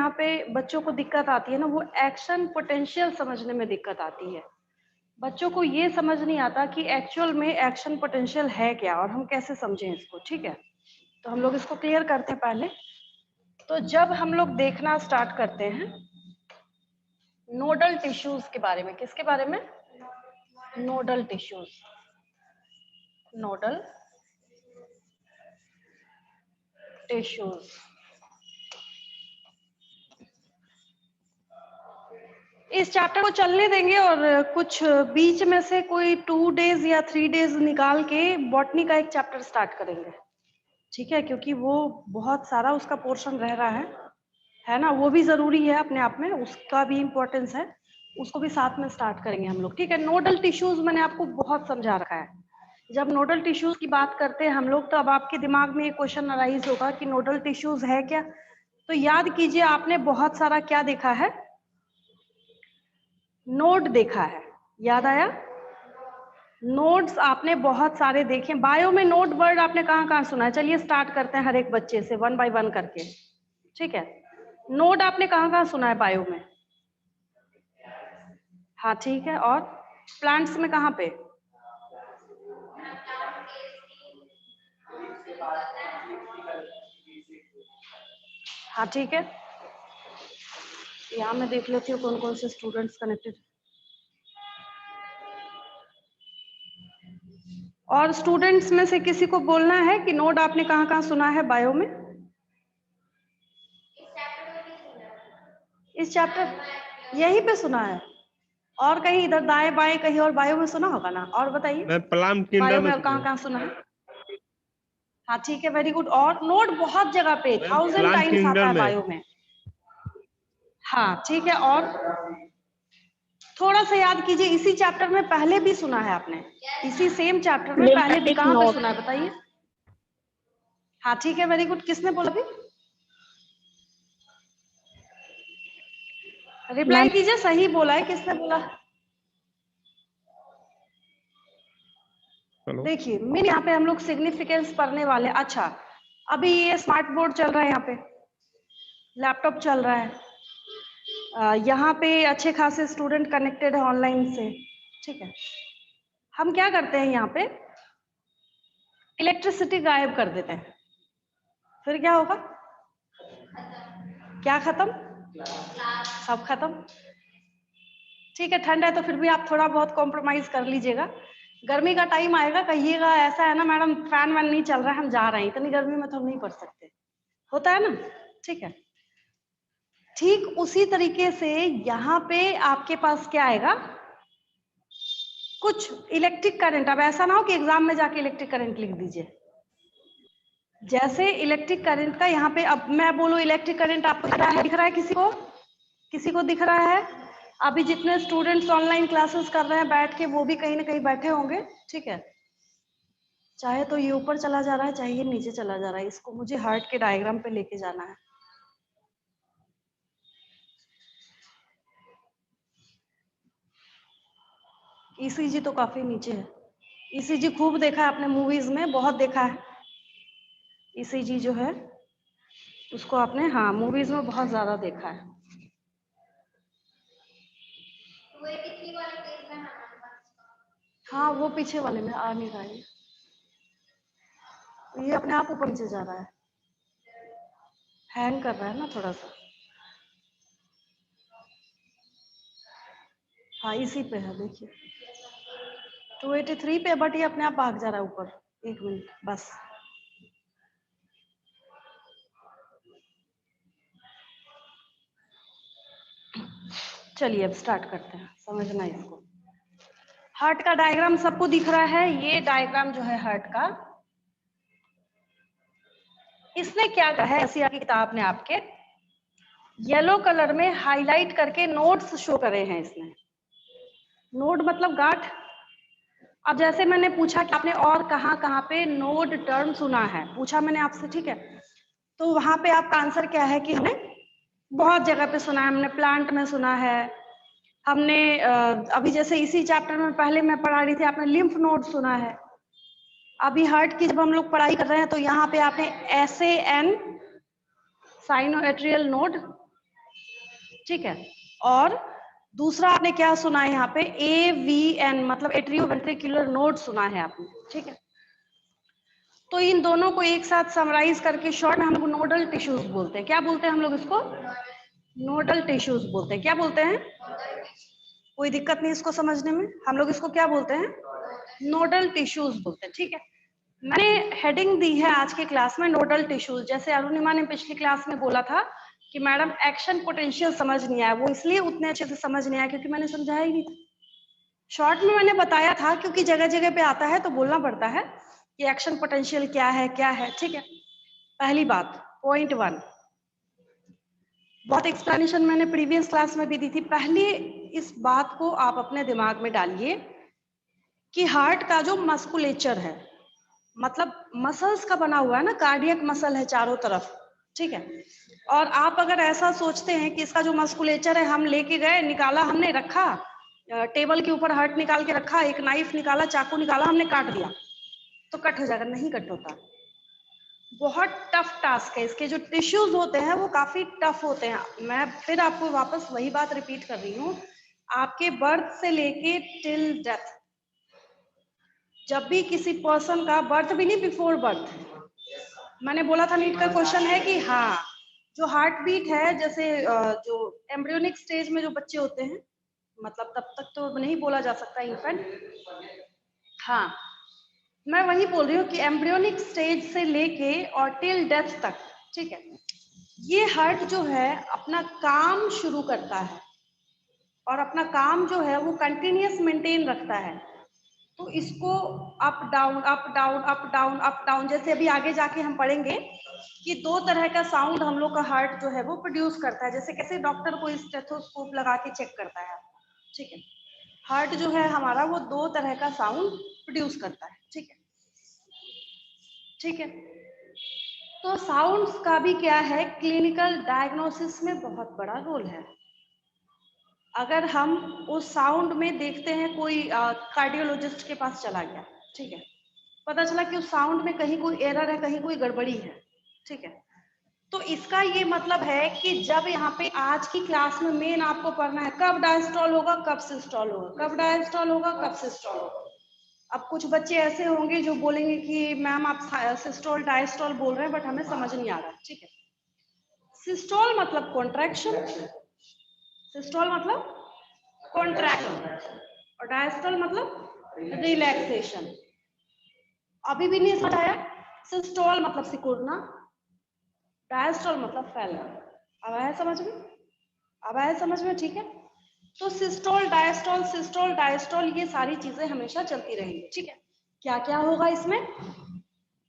यहाँ पे बच्चों को दिक्कत आती है ना, वो एक्शन पोटेंशियल समझने में दिक्कत आती है। बच्चों को ये समझ नहीं आता कि एक्चुअल में एक्शन पोटेंशियल है क्या और हम कैसे समझें इसको। ठीक है, तो हम लोग इसको क्लियर करते हैं पहले। तो जब हम लोग देखना स्टार्ट करते हैं नोडल टिश्यूज के बारे में, किसके बारे में? Nodal tissues. Nodal tissues. इस चैप्टर को चलने देंगे और कुछ बीच में से कोई 2 डेज या 3 डेज निकाल के बॉटनी का एक चैप्टर स्टार्ट करेंगे। ठीक है, क्योंकि वो बहुत सारा उसका पोर्शन रह रहा है ना, वो भी जरूरी है अपने आप में, उसका भी इम्पोर्टेंस है, उसको भी साथ में स्टार्ट करेंगे हम लोग। ठीक है, नोडल टिश्यूज मैंने आपको बहुत समझा रखा है। जब नोडल टिश्यूज की बात करते हैं हम लोग, तो अब आपके दिमाग में एक क्वेश्चन अराइज होगा कि नोडल टिश्यूज है क्या। तो याद कीजिए, आपने बहुत सारा क्या देखा है? नोड देखा है, याद आया? नोड्स आपने बहुत सारे देखे। बायो में नोड वर्ड आपने कहाँ कहाँ सुना है? चलिए स्टार्ट करते हैं हर एक बच्चे से, 1 बाय 1 करके। ठीक है, नोड आपने कहाँ कहाँ सुना है बायो में? हाँ ठीक है, और प्लांट्स में कहाँ पे? हाँ ठीक है, यहाँ मैं देख लेती हूँ कौन कौन से स्टूडेंट्स कनेक्टेड। और स्टूडेंट्स में से किसी को बोलना है कि नोड आपने कहाँ कहाँ सुना है बायो में? इस चैप्टर यहीं पे सुना है, और कहीं इधर दाएं बाएं कहीं और बायो में सुना होगा ना? और बताइए, मैं प्लांट बायो किंगडम में में कहाँ कहाँ सुना है? हाँ ठीक है, वेरी गुड। और नोड बहुत जगह पे 1000 प्लांट टाइम्स आता किंगडम है में। बायो में। हाँ ठीक है, और थोड़ा सा याद कीजिए, इसी चैप्टर में पहले भी सुना है आपने, इसी सेम चैप्टर में पहले भी कहाँ पे सुना है बताइए? हाँ ठीक है, वेरी गुड। किसने बोला भी? रिप्लाई कीजिए, सही बोला है, किसने बोला? देखिए मेन यहाँ पे हम लोग सिग्निफिकेंस पढ़ने वाले। अच्छा, अभी ये स्मार्ट बोर्ड चल रहा है, यहाँ पे लैपटॉप चल रहा है, यहाँ पे अच्छे खासे स्टूडेंट कनेक्टेड है ऑनलाइन से। ठीक है, हम क्या करते हैं यहाँ पे, इलेक्ट्रिसिटी गायब कर देते हैं, फिर क्या होगा? क्या खत्म? सब खत्म। ठीक है, ठंड है तो फिर भी आप थोड़ा बहुत कॉम्प्रोमाइज कर लीजिएगा। गर्मी का टाइम आएगा, कहिएगा ऐसा है ना मैडम, फैन वैन नहीं चल रहा है, हम जा रहे हैं, इतनी गर्मी में तो हम नहीं पढ़ सकते, होता है ना? ठीक है, ठीक उसी तरीके से यहाँ पे आपके पास क्या आएगा, कुछ इलेक्ट्रिक करंट। अब ऐसा ना हो कि एग्जाम में जाके इलेक्ट्रिक करंट लिख दीजिए। जैसे इलेक्ट्रिक करंट का यहाँ पे, अब मैं बोलूं इलेक्ट्रिक करंट आपको दिख रहा है किसी को? किसी को दिख रहा है? अभी जितने स्टूडेंट्स ऑनलाइन क्लासेस कर रहे हैं बैठ के, वो भी कहीं ना कहीं बैठे होंगे। ठीक है, चाहे तो ये ऊपर चला जा रहा है, चाहे ये नीचे चला जा रहा है, इसको मुझे हार्ट के डायग्राम पे लेके जाना है। ईसीजी तो काफी नीचे है। ईसीजी खूब देखा है आपने मूवीज में, बहुत देखा है ईसीजी जो है उसको आपने, हाँ मूवीज में बहुत ज्यादा देखा है। हाँ वो पीछे वाले में आ नहीं रहा है, ये अपने आप ऊपर नीचे जा रहा है, हैंग कर रहा है ना थोड़ा सा। हाँ इसी पे है, देखिए 283 पे, बट ये अपने आप भाग जा रहा है ऊपर। 1 मिनट बस। चलिए अब स्टार्ट करते हैं, समझना इसको। हार्ट का डायग्राम सबको दिख रहा है? ये डायग्राम जो है हार्ट का, इसने क्या कहा है, एससीआर की किताब ने आपके येलो कलर में हाईलाइट करके नोड्स शो करे हैं इसने। नोड मतलब गांठ। अब जैसे मैंने पूछा कि आपने और कहाँ पे नोड टर्म सुना है, पूछा मैंने आपसे, ठीक है, तो वहां पे आपका आंसर क्या है कि हमने बहुत जगह पे सुना है। हमने प्लांट में सुना है, हमने अभी जैसे इसी चैप्टर में पहले मैं पढ़ा रही थी, आपने लिम्फ नोड सुना है। अभी हार्ट की जब हम लोग पढ़ाई कर रहे हैं तो यहाँ पे आपने SAN साइनोएट्रियल नोड ठीक है। और दूसरा आपने क्या सुना है यहाँ पे, AVN मतलब एट्रियोवेंट्रिकुलर नोड सुना है आपने, ठीक है। तो इन दोनों को एक साथ समराइज करके शॉर्ट में हम लोग नोडल टिश्यूज बोलते हैं। क्या बोलते हैं हम लोग इसको? नोडल टिश्यूज बोलते हैं। क्या बोलते हैं? कोई दिक्कत नहीं इसको समझने में, हम लोग इसको क्या बोलते हैं? नोडल टिश्यूज बोलते हैं, ठीक है। मैंने हेडिंग दी है आज के क्लास में नोडल टिश्यूज। जैसे अरुणिमा ने पिछली क्लास में बोला था कि मैडम एक्शन पोटेंशियल समझ नहीं आया, वो इसलिए उतने अच्छे से समझ नहीं आया क्योंकि मैंने समझाया ही नहीं था। शॉर्ट में मैंने बताया था क्योंकि जगह जगह पे आता है तो बोलना पड़ता है कि एक्शन पोटेंशियल क्या है, ठीक है। पहली बात, पॉइंट 1, बहुत एक्सप्लेनेशन मैंने प्रीवियस क्लास में भी दी थी। पहले इस बात को आप अपने दिमाग में डालिए कि हार्ट का जो मस्कुलेचर है, मतलब मसल्स का बना हुआ है ना, कार्डियक मसल है चारों तरफ, ठीक है। और आप अगर ऐसा सोचते हैं कि इसका जो मस्कुलेचर है हम लेके गए, निकाला, हमने रखा टेबल के ऊपर, हार्ट निकाल के रखा, एक नाइफ निकाला, चाकू निकाला, हमने काट दिया तो कट हो जाएगा, नहीं कट होता। बहुत टफ टास्क है। इसके जो टिश्यूज होते हैं वो काफी टफ होते हैं। मैं फिर आपको वापस वही बात रिपीट कर रही हूँ, आपके बर्थ से लेके टिल डेथ, जब भी किसी पर्सन का बर्थ भी नहीं, बिफोर बर्थ, मैंने बोला था नीट का क्वेश्चन है कि हाँ, जो हार्ट बीट है, जैसे जो एम्ब्रियोनिक स्टेज में जो बच्चे होते हैं, मतलब तब तक तो नहीं बोला जा सकता इन्फेंट, हाँ, मैं वही बोल रही हूँ कि एम्ब्रियोनिक स्टेज से लेके और टिल डेथ तक, ठीक है, ये हार्ट जो है अपना काम शुरू करता है और अपना काम जो है वो कंटिन्यूअस मेंटेन रखता है। तो इसको up down up down up down up down, जैसे अभी आगे जाके हम पढ़ेंगे कि 2 तरह का साउंड हम लोग का हार्ट जो है वो प्रोड्यूस करता है। जैसे कैसे डॉक्टर को स्टेथोस्कोप लगा के चेक करता है, ठीक है, हार्ट जो है हमारा वो 2 तरह का साउंड प्रोड्यूस करता है, ठीक है, ठीक है। तो साउंड्स का भी क्या है, क्लिनिकल डायग्नोसिस में बहुत बड़ा रोल है। अगर हम उस साउंड में देखते हैं, कोई कार्डियोलॉजिस्ट के पास चला गया, ठीक है, पता चला कि उस साउंड में कहीं कोई एरर है, कहीं कोई गड़बड़ी है, ठीक है, तो इसका ये मतलब है कि जब यहाँ पे आज की क्लास में मेन आपको पढ़ना है कब डायस्टॉल होगा, कब सिस्टॉल होगा, कब डायस्टॉल होगा, कब सिस्टॉल होगा। अब कुछ बच्चे ऐसे होंगे जो बोलेंगे कि मैम आप सिस्टोल डायस्टॉल बोल रहे हैं बट हमें समझ नहीं आ रहा, ठीक है। सिस्टोल मतलब कॉन्ट्रैक्शन, सिस्टोल मतलब कॉन्ट्रैक्शन, और डायस्टोल मतलब रिलैक्सेशन। अभी भी नहीं समझ आया? सिस्टोल मतलब सिकुड़ना, डायस्टोल मतलब फैलना। अब आया समझ में? अब आया समझ में, ठीक है। तो सिस्टोल डायस्टोल ये सारी चीजें हमेशा चलती रहेंगी, ठीक है। क्या क्या होगा इसमें?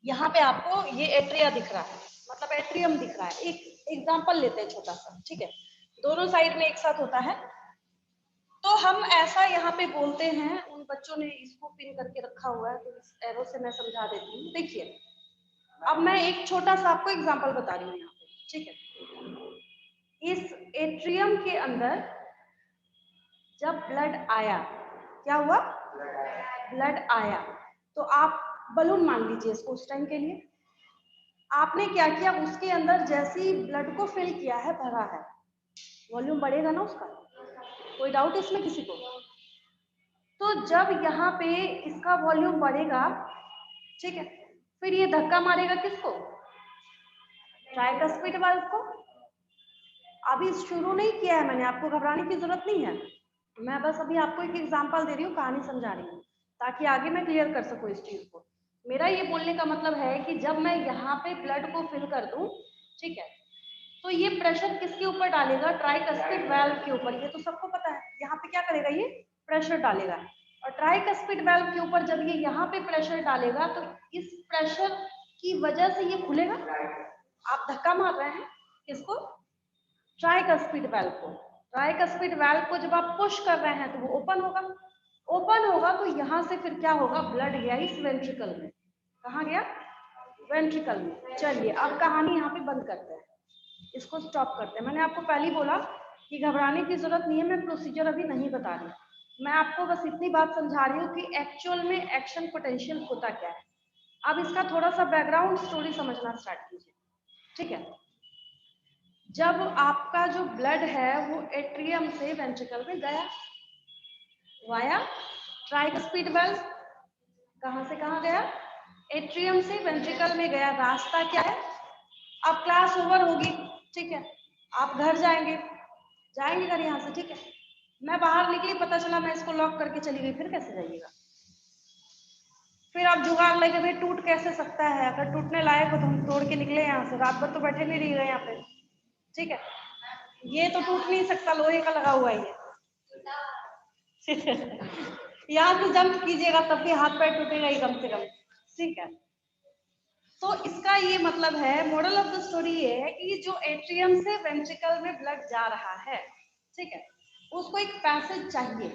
यहाँ पे आपको ये एट्रिया दिख रहा है, मतलब एट्रियम दिख रहा है। एक एग्जांपल लेते हैं छोटा सा, ठीक है, दोनों साइड में एक साथ होता है। तो हम ऐसा यहाँ पे बोलते हैं, उन बच्चों ने इसको पिन करके रखा हुआ है तो इस एरो से मैं समझा देती हूँ। देखिए, अब मैं एक छोटा सा आपको एग्जांपल बता रही हूँ यहाँ पे, ठीक है। इस एट्रियम के अंदर जब ब्लड आया, क्या हुआ? ब्लड आया, तो आप बलून मान लीजिए इसको उस टाइम के लिए। आपने क्या किया, उसके अंदर जैसे ही ब्लड को फिल किया है, भरा है, वॉल्यूम बढ़ेगा ना उसका, कोई डाउट इसमें किसी को? तो जब यहाँ पे इसका वॉल्यूम बढ़ेगा, ठीक है, फिर ये धक्का मारेगा किसको? ट्राइकस्पिड वाल्व को। अभी शुरू नहीं किया है मैंने, आपको घबराने की जरूरत नहीं है, मैं बस अभी आपको एक एग्जांपल दे रही हूँ, कहानी समझा रही हूँ ताकि आगे मैं क्लियर कर सकूँ इस चीज को। मेरा ये बोलने का मतलब है कि जब मैं यहाँ पे ब्लड को फिल कर दूं, ठीक है, तो ये प्रेशर किसके ऊपर डालेगा? ट्राइकस्पिड वाल्व के ऊपर। ये तो सबको पता है, यहाँ पे क्या करेगा, ये प्रेशर डालेगा। और ट्राइकस्पिड वाल्व के ऊपर जब ये यहाँ पे प्रेशर डालेगा तो इस प्रेशर की वजह से ये खुलेगा। आप धक्का मार रहे हैं किसको? ट्राइकस्पिड वाल्व को। ट्राइकस्पिड वाल्व को जब आप पुश कर रहे हैं तो वो ओपन होगा। ओपन होगा तो यहाँ से फिर क्या होगा? ब्लड गया इस वेंट्रिकल में। कहाँ गया? वेंट्रिकल में। चलिए अब कहानी यहाँ पे बंद करते हैं, इसको स्टॉप करते हैं। मैंने आपको पहले ही बोला कि घबराने की जरूरत नहीं है, मैं प्रोसीजर अभी नहीं बता रही, मैं आपको बस इतनी बात समझा रही हूँ कि एक्चुअल में एक्शन पोटेंशियल होता क्या है। अब इसका थोड़ा सा बैकग्राउंड स्टोरी समझना स्टार्ट कीजिए, ठीक है। जब आपका जो ब्लड है वो एट्रियम से वेंट्रिकल में गया वाया ट्राइकस्पिड वाल्व, कहां से कहां गया? एट्रियम से वेंट्रिकल में गया। रास्ता क्या है? अब क्लास ओवर होगी, ठीक है, आप घर जाएंगे, जाएंगे घर यहाँ से, ठीक है। मैं बाहर निकली, पता चला मैं इसको लॉक करके चली गई, फिर कैसे जाइएगा? फिर आप जुगाड़ लेके, भाई टूट कैसे सकता है? अगर टूटने लायक हो तो हम तोड़ के निकले यहाँ से, रात भर तो बैठे नहीं रहिएगा यहाँ पे, ठीक है। ये तो टूट नहीं सकता, लोहे का लगा हुआ है ये। यहाँ से जंप कीजिएगा तब भी हाथ पैर टूटेगा ही कम से कम, ठीक है। तो इसका ये मतलब है, मॉडल ऑफ द स्टोरी ये है कि जो एट्रियम से वेंट्रिकल में ब्लड जा रहा है, ठीक है, उसको एक पैसेज चाहिए।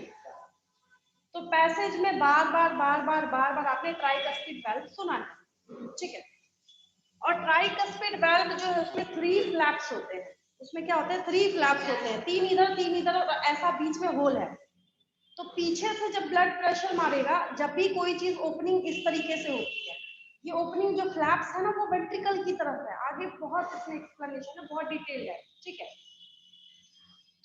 तो पैसेज में बार बार आपने ट्राइकस्पिड वाल्व सुना है, ठीक है। और ट्राइकस्पिड वाल्व जो है उसमें 3 फ्लैप्स होते हैं। उसमें क्या होते हैं? 3 फ्लैप्स होते हैं, 3 इधर और ऐसा बीच में होल है। तो पीछे से जब ब्लड प्रेशर मारेगा, जब भी कोई चीज ओपनिंग इस तरीके से होती है, ये ओपनिंग जो फ्लैप्स है ना वो वेंट्रिकल की तरफ है। आगे बहुत इसमें एक्सप्लेनेशन है, बहुत डिटेल है, ठीक है।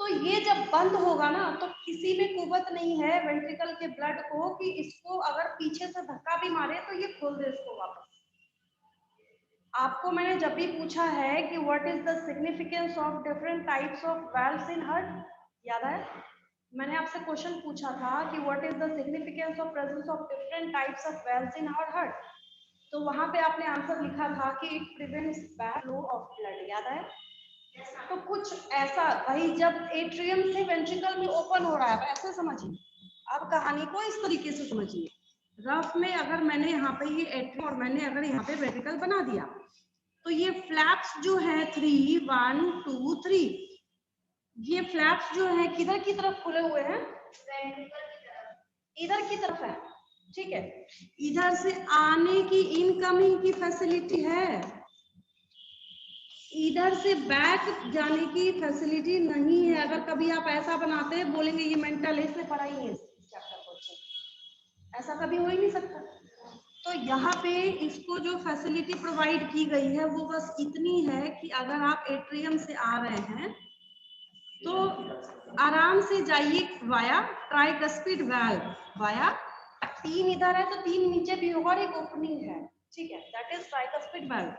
तो ये जब बंद होगा ना तो किसी में कुवत नहीं है वेंट्रिकल के ब्लड को कि इसको अगर पीछे से धक्का भी मारे तो ये खोल दे इसको वापस। आपको मैंने जब भी पूछा है कि what is the significance of different types of valves in heart, याद है? मैंने आपसे क्वेश्चन पूछा था कि what is the significance of presence of different types of valves in our heart. तो वहां पे आपने आंसर लिखा था कि it prevents bad flow of blood, याद है? तो कुछ ऐसा भाई, जब एट्रियम से वेंट्रिकल में ओपन हो रहा है, ऐसे समझिए। अब कहानी को इस तरीके से समझिए, रफ में अगर मैंने यहाँ पे ये एट्रियम और मैंने अगर यहाँ पे वेंट्रिकल बना दिया, तो ये फ्लैप्स जो है 3 1 2 3, ये फ्लैप्स जो है किधर की तरफ खुले हुए हैं? इधर की तरफ है, ठीक है। इधर से आने की, इनकमिंग की फैसिलिटी है, इधर से बैक जाने की फैसिलिटी नहीं है। अगर कभी आप ऐसा बनाते हैं, बोलेंगे ये मेंटल इसने पढ़ा ही नहीं है चैप्टर को, ऐसा कभी हो ही नहीं सकता। तो यहाँ पे इसको जो फैसिलिटी प्रोवाइड की गई है वो बस इतनी है कि अगर आप एट्रियम से आ रहे हैं तो आराम से जाइए वाया ट्राइकस्पिड वाल्व, वाया 3 इधर है तो 3 नीचे भी होगा और एक ओपनिंग है, ठीक है, दैट इज ट्राइकस्पिड वाल्व।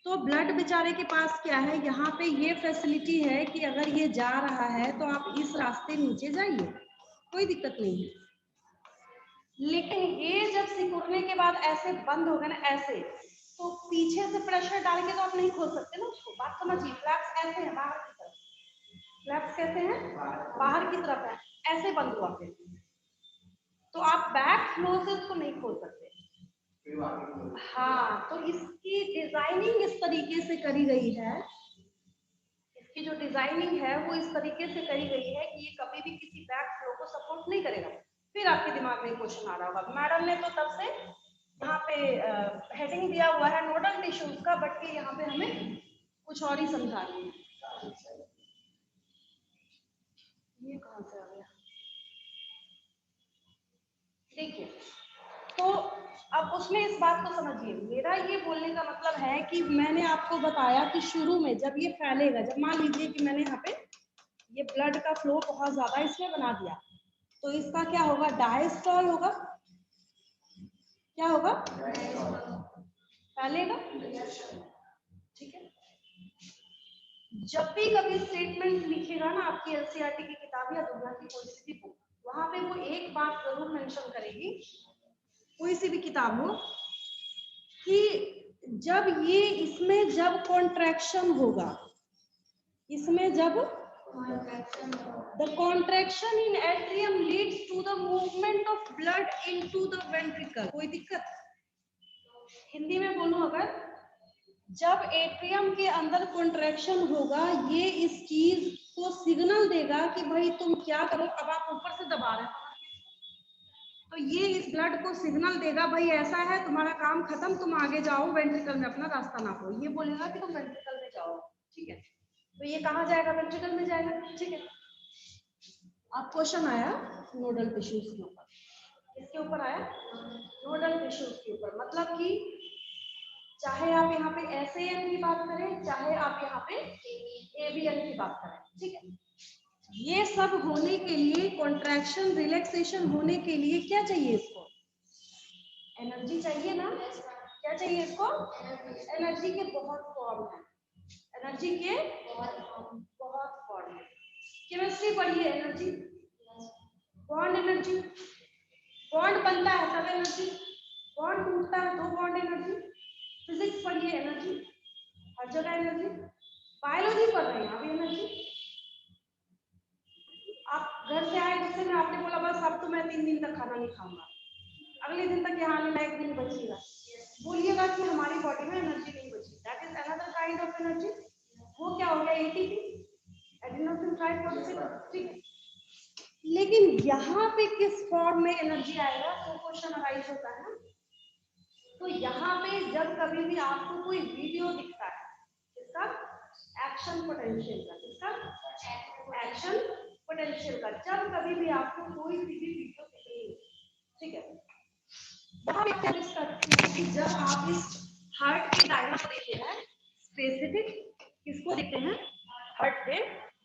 तो ब्लड बेचारे के पास क्या है? यहाँ पे ये फैसिलिटी है कि अगर ये जा रहा है तो आप इस रास्ते नीचे जाइए, कोई दिक्कत नहीं है। लेकिन ये जब सिकुड़ने के बाद ऐसे बंद हो गए ना ऐसे, तो पीछे से प्रेशर डाल के तो आप नहीं खोल सकते ना उसको। बात समझिए, फ्लैप्स ऐसे हैं बाहर की तरफ, फ्लैप्स कैसे हैं? बाहर की तरफ है, ऐसे बंद हुआ फिर, तो आप बैक फ्लो से उसको नहीं खोल सकते। हाँ, तो इसकी डिजाइनिंग इस तरीके से करी गई है, इसकी जो डिजाइनिंग है वो इस तरीके से करी गई है कि ये कभी भी किसी बैक फ्लो को सपोर्ट नहीं करेगा। फिर आपके दिमाग में क्वेश्चन आ रहा होगा, मैडम ने तो तब से यहाँ पे हेडिंग दिया हुआ है नोडल टिश्यूज का, बट ये यहाँ पे हमें कुछ और ही समझा रही है। ये कहाँ से आ गया? देखिए, तो अब उसमें इस बात को समझिए, मेरा ये बोलने का मतलब है कि मैंने आपको बताया कि शुरू में जब ये फैलेगा, जब मान लीजिए कि मैंने यहाँ पे ये ब्लड का फ्लो बहुत ज्यादा इसमें बना दिया, तो इसका क्या होगा? डायस्टॉल होगा। क्या होगा? फैलेगा, ठीक है। जब भी कभी स्टेटमेंट लिखेगा ना आपकी एनसीईआरटी की किताब या दुनिया की कोई सी भी बुक, वहां पे वो एक बात जरूर मेंशन करेगी, कोई सी भी किताब हो, कि जब ये इसमें जब कॉन्ट्रैक्शन होगा, इसमें जब the contraction in atrium leads to the movement of blood into the ventricle, कोई दिक्कत? हिंदी में बोलूं अगर, जब एट्रियम के अंदर कॉन्ट्रैक्शन होगा, ये इस चीज को सिग्नल देगा कि भाई तुम क्या करो, अब आप ऊपर से दबा रहे हो तो ये इस ब्लड को सिग्नल देगा, भाई ऐसा है तुम्हारा काम खत्म, तुम आगे जाओ, वेंट्रिकल में अपना रास्ता नापो। ये बोलेगा कि तुम वेंट्रिकल में जाओ, ठीक है। तो ये कहाँ जाएगा? वेंट्रिकल में जाएगा, ठीक है। अब क्वेश्चन आया नोडल टिश्यूज के ऊपर, किसके ऊपर आया? नोडल टिश्यूज के ऊपर। मतलब कि चाहे आप यहाँ पे SAN की बात करें, चाहे आप यहाँ पे ABN की बात करें, ठीक है। ये सब होने के लिए, कॉन्ट्रैक्शन रिलैक्सेशन होने के लिए क्या चाहिए इसको? एनर्जी चाहिए ना। क्या चाहिए इसको? एनर्जी के बहुत फॉर्म है, एनर्जी के बहुत फॉर्म है। केमिस्ट्री पढ़िए, एनर्जी, बॉन्ड एनर्जी, बॉन्ड बनता है तब एनर्जी, बॉन्ड टूटता है तो बॉन्ड एनर्जी। फिजिक्स पढ़िए, एनर्जी, हर जगह एनर्जी। बायोलॉजी पढ़ रहे हैं अभी, एनर्जी। आप घर से आए गुस्से में, आपने बोला बस अब तो मैं 3 दिन तक खाना नहीं खाऊंगा, अगले दिन तक यहाँ आने लायक भी नहीं बचेगा, बोलिएगा कि हमारी बॉडी में एनर्जी नहीं बची, that is another kind of energy. वो क्या हो गया? ATP, एडिनोसिन ट्राइफॉस्फेट, ठीक है। लेकिन यहाँ पे किस फॉर्म में एनर्जी आएगा, तो क्वेश्चन अराइज होता है ना। तो यहाँ पे जब कभी भी आपको कोई वीडियो दिखता है, इसका एक्शन पोटेंशियल का, इसका एक्शन पोटेंशियल का, जब कभी भी आपको कोई सी भी वीडियो दिख रही है, ठीक है, यहाँ पे क्या करती है कि जब आप इस हार्ट के डायग्राम को देखते हैं, स्पेसिफिक किसको देखते हैं? हार्ट के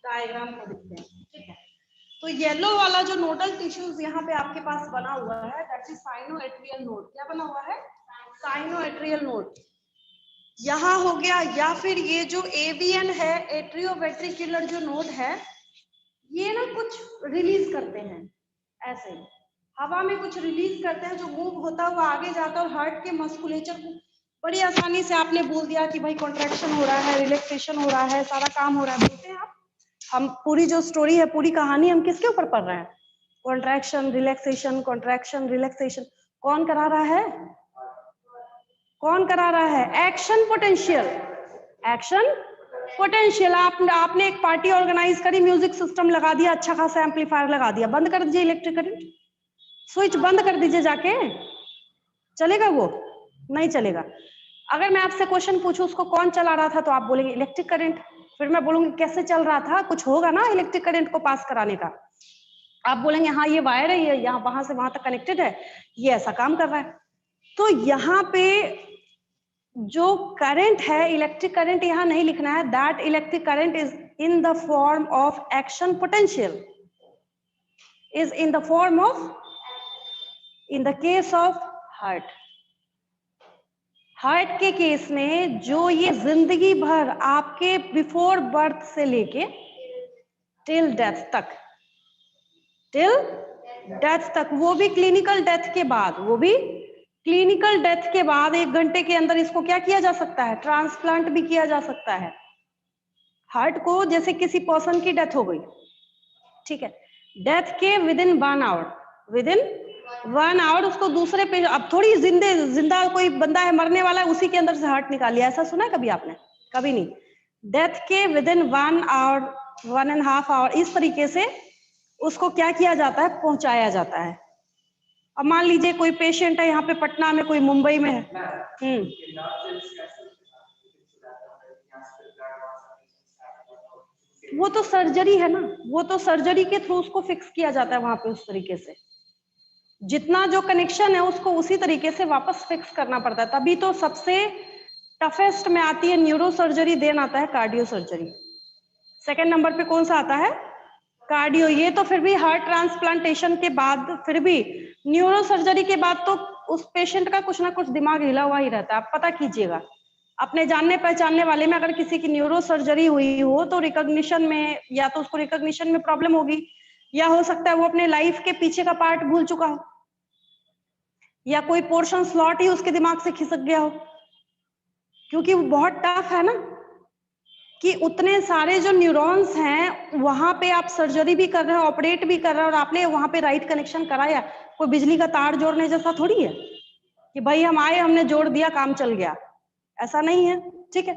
डायग्राम को देखते हैं, ठीक है। तो येलो वाला जो नोडल टिश्यूज यहाँ पे आपके पास बना हुआ है, दैट इज साइनोएट्रियल नोड। क्या बना हुआ है? साइनोएट्रियल नोड यहाँ हो गया। या फिर ये जो AVN है, एट्रियोवेंट्रिकुलर जो नोड है, ये ना कुछ रिलीज करते हैं, ऐसे हवा में कुछ रिलीज करते हैं, जो मूव होता हुआ आगे जाता है और हार्ट के मस्कुलेचर को बड़ी आसानी से आपने बोल दिया कि भाई कॉन्ट्रैक्शन हो रहा है, रिलैक्सेशन हो रहा है, सारा काम हो रहा है, बोलते हैं आप। हम पूरी जो स्टोरी है, पूरी कहानी हम किसके ऊपर पढ़ रहे हैं? Contraction relaxation, contraction relaxation. कौन करा रहा है? कौन करा रहा है? Action potential, action potential. आपने एक पार्टी ऑर्गेनाइज करी, म्यूजिक सिस्टम लगा दिया, अच्छा खासा एम्पलीफायर लगा दिया, बंद कर दीजिए इलेक्ट्रिक करंट, स्विच बंद कर दीजिए जाके, चलेगा? वो नहीं चलेगा। अगर मैं आपसे क्वेश्चन पूछूं उसको कौन चला रहा था, तो आप बोलेंगे इलेक्ट्रिक करंट। फिर मैं बोलूंगी कैसे चल रहा था, कुछ होगा ना इलेक्ट्रिक करंट को पास कराने का। आप बोलेंगे हाँ ये वायर है, ये यहाँ वहां से वहां तक कनेक्टेड है, ये ऐसा काम कर रहा है। तो यहाँ पे जो करंट है, इलेक्ट्रिक करंट यहाँ नहीं लिखना है, that electric current is in the form of action potential, is in the form of, in the case of heart. Heart के केस में जो ये जिंदगी भर आपके बिफोर बर्थ से लेके टिल डेथ तक, टिल डेथ तक, वो भी क्लिनिकल डेथ के बाद, वो भी क्लिनिकल डेथ के बाद 1 घंटे के अंदर इसको क्या किया जा सकता है? ट्रांसप्लांट भी किया जा सकता है। हार्ट को जैसे किसी पर्सन की डेथ हो गई, ठीक है, डेथ के विदिन 1 आवर, विदिन 1 आवर उसको दूसरे पे, अब थोड़ी जिंदा कोई बंदा है मरने वाला है, उसी के अंदर से हार्ट निकाल लिया, ऐसा सुना है कभी आपने? कभी नहीं। डेथ के विदिन 1 आवर, 1.5 आवर, इस तरीके से उसको क्या किया जाता है? पहुंचाया जाता है। अब मान लीजिए कोई पेशेंट है यहाँ पे पटना में, कोई मुंबई में है, वो तो सर्जरी है ना, वो तो सर्जरी के थ्रू उसको फिक्स किया जाता है वहां पे, उस तरीके से जितना जो कनेक्शन है उसको उसी तरीके से वापस फिक्स करना पड़ता है। तभी तो सबसे टफेस्ट में आती है न्यूरो सर्जरी, देन आता है कार्डियो सर्जरी, सेकंड नंबर पे कौन सा आता है? कार्डियो। ये तो फिर भी हार्ट ट्रांसप्लांटेशन के बाद, फिर भी न्यूरो सर्जरी के बाद तो उस पेशेंट का कुछ ना कुछ दिमाग हिला हुआ ही रहता है। आप पता कीजिएगा अपने जानने पहचानने वाले में, अगर किसी की न्यूरो सर्जरी हुई हो तो रिकॉग्निशन में, या तो उसको रिकॉग्निशन में प्रॉब्लम होगी, या हो सकता है वो अपने लाइफ के पीछे का पार्ट भूल चुका हो, या कोई पोर्शन स्लॉट ही उसके दिमाग से खिसक गया हो, क्योंकि वो बहुत टफ है ना कि उतने सारे जो न्यूरॉन्स हैं वहां पे आप सर्जरी भी कर रहे हो, ऑपरेट भी कर रहे हो, और आपने वहां पे राइट कनेक्शन कराया। कोई बिजली का तार जोड़ने जैसा थोड़ी है कि भाई हम आए, हमने जोड़ दिया, काम चल गया, ऐसा नहीं है, ठीक है।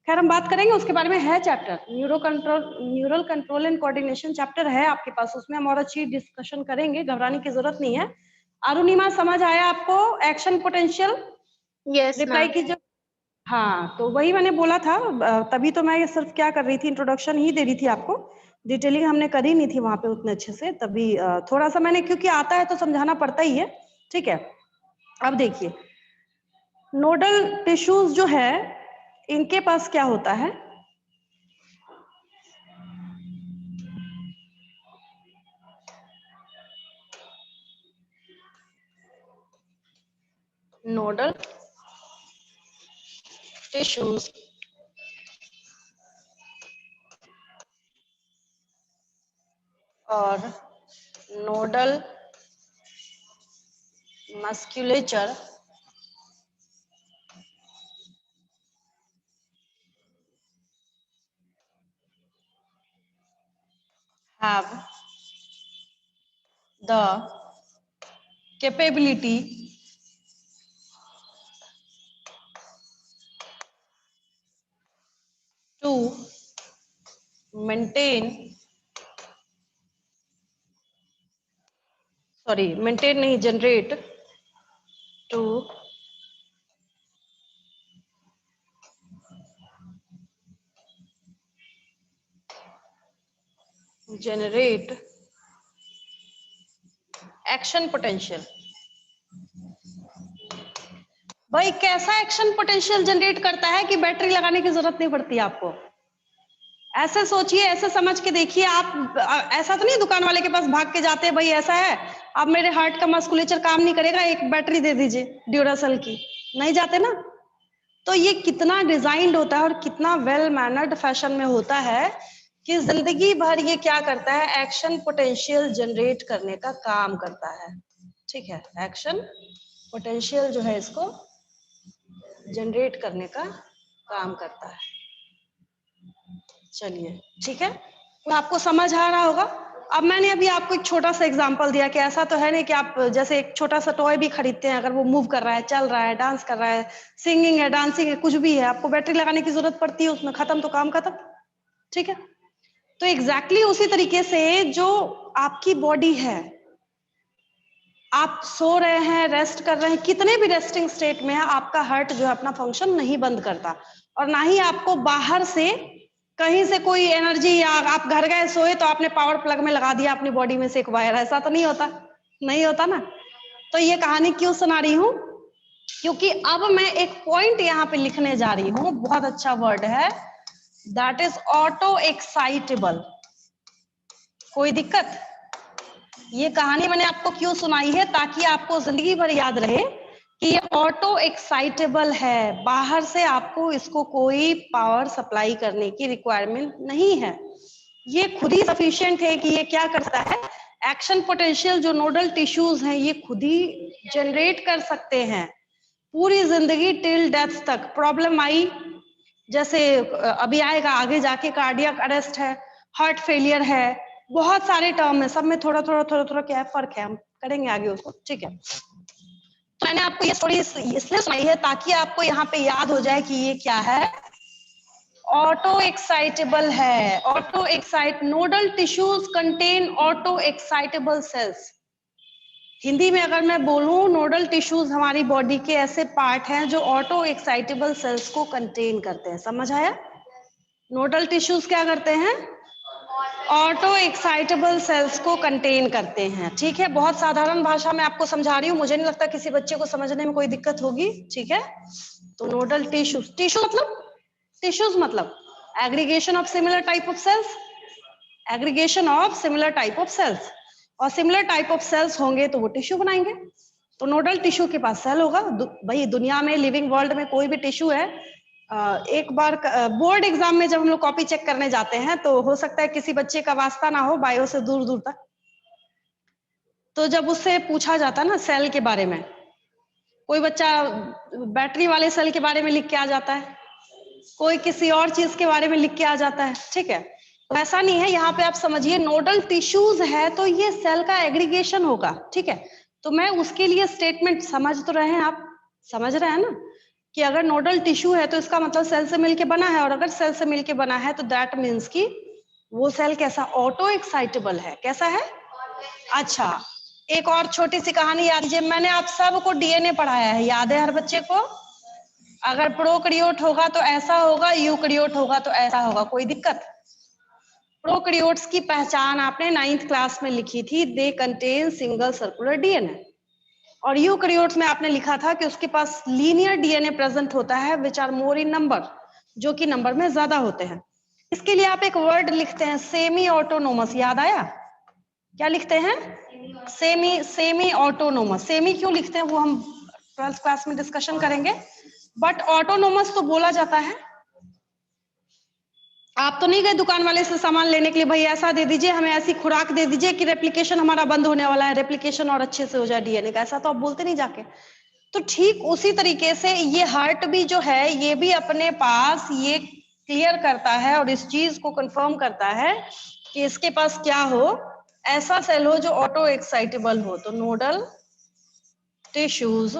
खैर हम बात करेंगे उसके बारे में, है chapter neural control and coordination chapter है आपके पास, उसमें हम और अच्छी डिस्कशन करेंगे, घबराने की जरूरत नहीं है। अरुणिमा समझ आया आपको एक्शन पोटेंशियल? यस रिप्लाई कीजिए। हाँ, तो वही मैंने बोला था, तभी तो मैं ये सिर्फ क्या कर रही थी, इंट्रोडक्शन ही दे रही थी आपको, डिटेलिंग हमने करी नहीं थी वहां पे उतने अच्छे से, तभी थोड़ा सा मैंने, क्योंकि आता है तो समझाना पड़ता ही है, ठीक है। अब देखिए नोडल टिश्यूज जो है इनके पास क्या होता है, नोडल टिश्यूज और nodal musculature have the capability to maintain नहीं, generate to generate action potential. भाई कैसा एक्शन पोटेंशियल जनरेट करता है कि बैटरी लगाने की जरूरत नहीं पड़ती आपको। ऐसे सोचिए, ऐसे समझ के देखिए आप। ऐसा तो नहीं दुकान वाले के पास भाग के जाते हैं, भाई ऐसा है अब मेरे हार्ट का मस्कुलेचर काम नहीं करेगा, एक बैटरी दे दीजिए ड्यूरासेल की, नहीं जाते ना। तो ये कितना डिजाइंड होता है और कितना वेल मैनर्ड फैशन में होता है कि जिंदगी भर ये क्या करता है, एक्शन पोटेंशियल जनरेट करने का काम करता है। ठीक है, एक्शन पोटेंशियल जो है इसको जनरेट करने का काम करता है। चलिए ठीक है, तो आपको समझ आ रहा होगा। अब मैंने अभी आपको एक छोटा सा एग्जांपल दिया कि ऐसा तो है नहीं कि आप जैसे एक छोटा सा टॉय भी खरीदते हैं, अगर वो मूव कर रहा है, चल रहा है, डांस कर रहा है, सिंगिंग है, डांसिंग है, कुछ भी है, आपको बैटरी लगाने की जरूरत पड़ती है उसमें, खत्म तो काम खत्म। ठीक है, तो एग्जैक्टली उसी तरीके से जो आपकी बॉडी है, आप सो रहे हैं, रेस्ट कर रहे हैं, कितने भी रेस्टिंग स्टेट में है, आपका हार्ट जो है अपना फंक्शन नहीं बंद करता, और ना ही आपको बाहर से कहीं से कोई एनर्जी, या आप घर गए सोए तो आपने पावर प्लग में लगा दिया अपनी बॉडी में से एक वायर, ऐसा तो नहीं होता, नहीं होता ना। तो ये कहानी क्यों सुना रही हूं, क्योंकि अब मैं एक पॉइंट यहाँ पे लिखने जा रही हूँ, बहुत अच्छा वर्ड है, दैट इज ऑटो एक्साइटेबल। कोई दिक्कत? ये कहानी मैंने आपको क्यों सुनाई है, ताकि आपको जिंदगी भर याद रहे कि ये ऑटो एक्साइटेबल है, बाहर से आपको इसको कोई पावर सप्लाई करने की रिक्वायरमेंट नहीं है, ये खुद ही सफिशिएंट है कि ये क्या करता है, एक्शन पोटेंशियल जो नोडल टिश्यूज हैं ये खुद ही जनरेट कर सकते हैं पूरी जिंदगी टिल डेथ तक। प्रॉब्लम आई, जैसे अभी आएगा आगे जाके, कार्डियक अरेस्ट है, हार्ट फेलियर है, बहुत सारे टर्म है, सब में थोड़ा थोड़ा थोड़ा थोड़ा क्या है फर्क है, हम करेंगे आगे उसको। ठीक है, तो मैंने आपको ये स्टोरी इसलिए सुनाई है ताकि आपको यहाँ पे याद हो जाए कि ये क्या है, ऑटो एक्साइटेबल है। Auto excite, nodal tissues contain auto excitable cells. Hindi में अगर मैं बोलूं, नोडल टिश्यूज हमारी बॉडी के ऐसे पार्ट हैं जो ऑटो एक्साइटेबल सेल्स को कंटेन करते हैं। समझ आया? नोडल टिश्यूज क्या करते हैं, ऑटो एक्साइटेबल सेल्स को कंटेन करते हैं। ठीक है, बहुत साधारण भाषा में आपको समझा रही हूँ, मुझे नहीं लगता किसी बच्चे को समझने में कोई दिक्कत होगी। ठीक है, तो नोडल टिश्यूज, टिश्यूज मतलब aggregation of similar type of cells, aggregation of similar type of cells, और सिमिलर टाइप ऑफ सेल्स होंगे तो वो टिश्यू बनाएंगे। तो नोडल टिश्यू के पास सेल होगा। भाई दुनिया में, लिविंग वर्ल्ड में कोई भी टिश्यू है, एक बार बोर्ड एग्जाम में जब हम लोग कॉपी चेक करने जाते हैं तो हो सकता है किसी बच्चे का वास्ता ना हो बायो से दूर दूर तक, तो जब उससे पूछा जाता है ना सेल के बारे में, कोई बच्चा बैटरी वाले सेल के बारे में लिख के आ जाता है, कोई किसी और चीज के बारे में लिख के आ जाता है। ठीक है, तो ऐसा नहीं है, यहाँ पे आप समझिए नोडल टिश्यूज है तो ये सेल का एग्रीगेशन होगा। ठीक है, तो मैं उसके लिए स्टेटमेंट, समझ तो रहे हैं आप, समझ रहे हैं ना कि अगर नोडल टिश्यू है तो इसका मतलब सेल से मिलके बना है, और अगर सेल से मिलके बना है तो दैट मीन्स कि वो सेल कैसा, ऑटो एक्साइटेबल है। कैसा है? अच्छा, एक और छोटी सी कहानी याद कीजिए, मैंने आप सबको डीएनए पढ़ाया है, याद है हर बच्चे को? अगर प्रोकैरियोट होगा तो ऐसा होगा, यूकैरियोट होगा तो ऐसा होगा, कोई दिक्कत? प्रोकैरियोट्स की पहचान आपने 9th क्लास में लिखी थी, they contain single circular DNA, और यूकैरियोट्स में आपने लिखा था कि उसके पास लीनियर डीएनए प्रेजेंट होता है which are more in number, जो कि नंबर में ज्यादा होते हैं। इसके लिए आप एक वर्ड लिखते हैं सेमी ऑटोनोमस, याद आया? क्या लिखते हैं? Semi autonomous. सेमी क्यों लिखते हैं वो हम 12th क्लास में डिस्कशन करेंगे, बट ऑटोनोमस तो बोला जाता है। आप तो नहीं गए दुकान वाले से सामान लेने के लिए, भाई ऐसा दे दीजिए, हमें ऐसी खुराक दे दीजिए कि रेप्लिकेशन हमारा बंद होने वाला है, रेप्लिकेशन और अच्छे से हो जाए डीएनए का, ऐसा तो आप बोलते नहीं जाके। तो ठीक उसी तरीके से ये हार्ट भी जो है ये भी अपने पास ये क्लियर करता है और इस चीज को कंफर्म करता है कि इसके पास क्या हो, ऐसा सेल हो जो ऑटो एक्साइटेबल हो। तो nodal tissues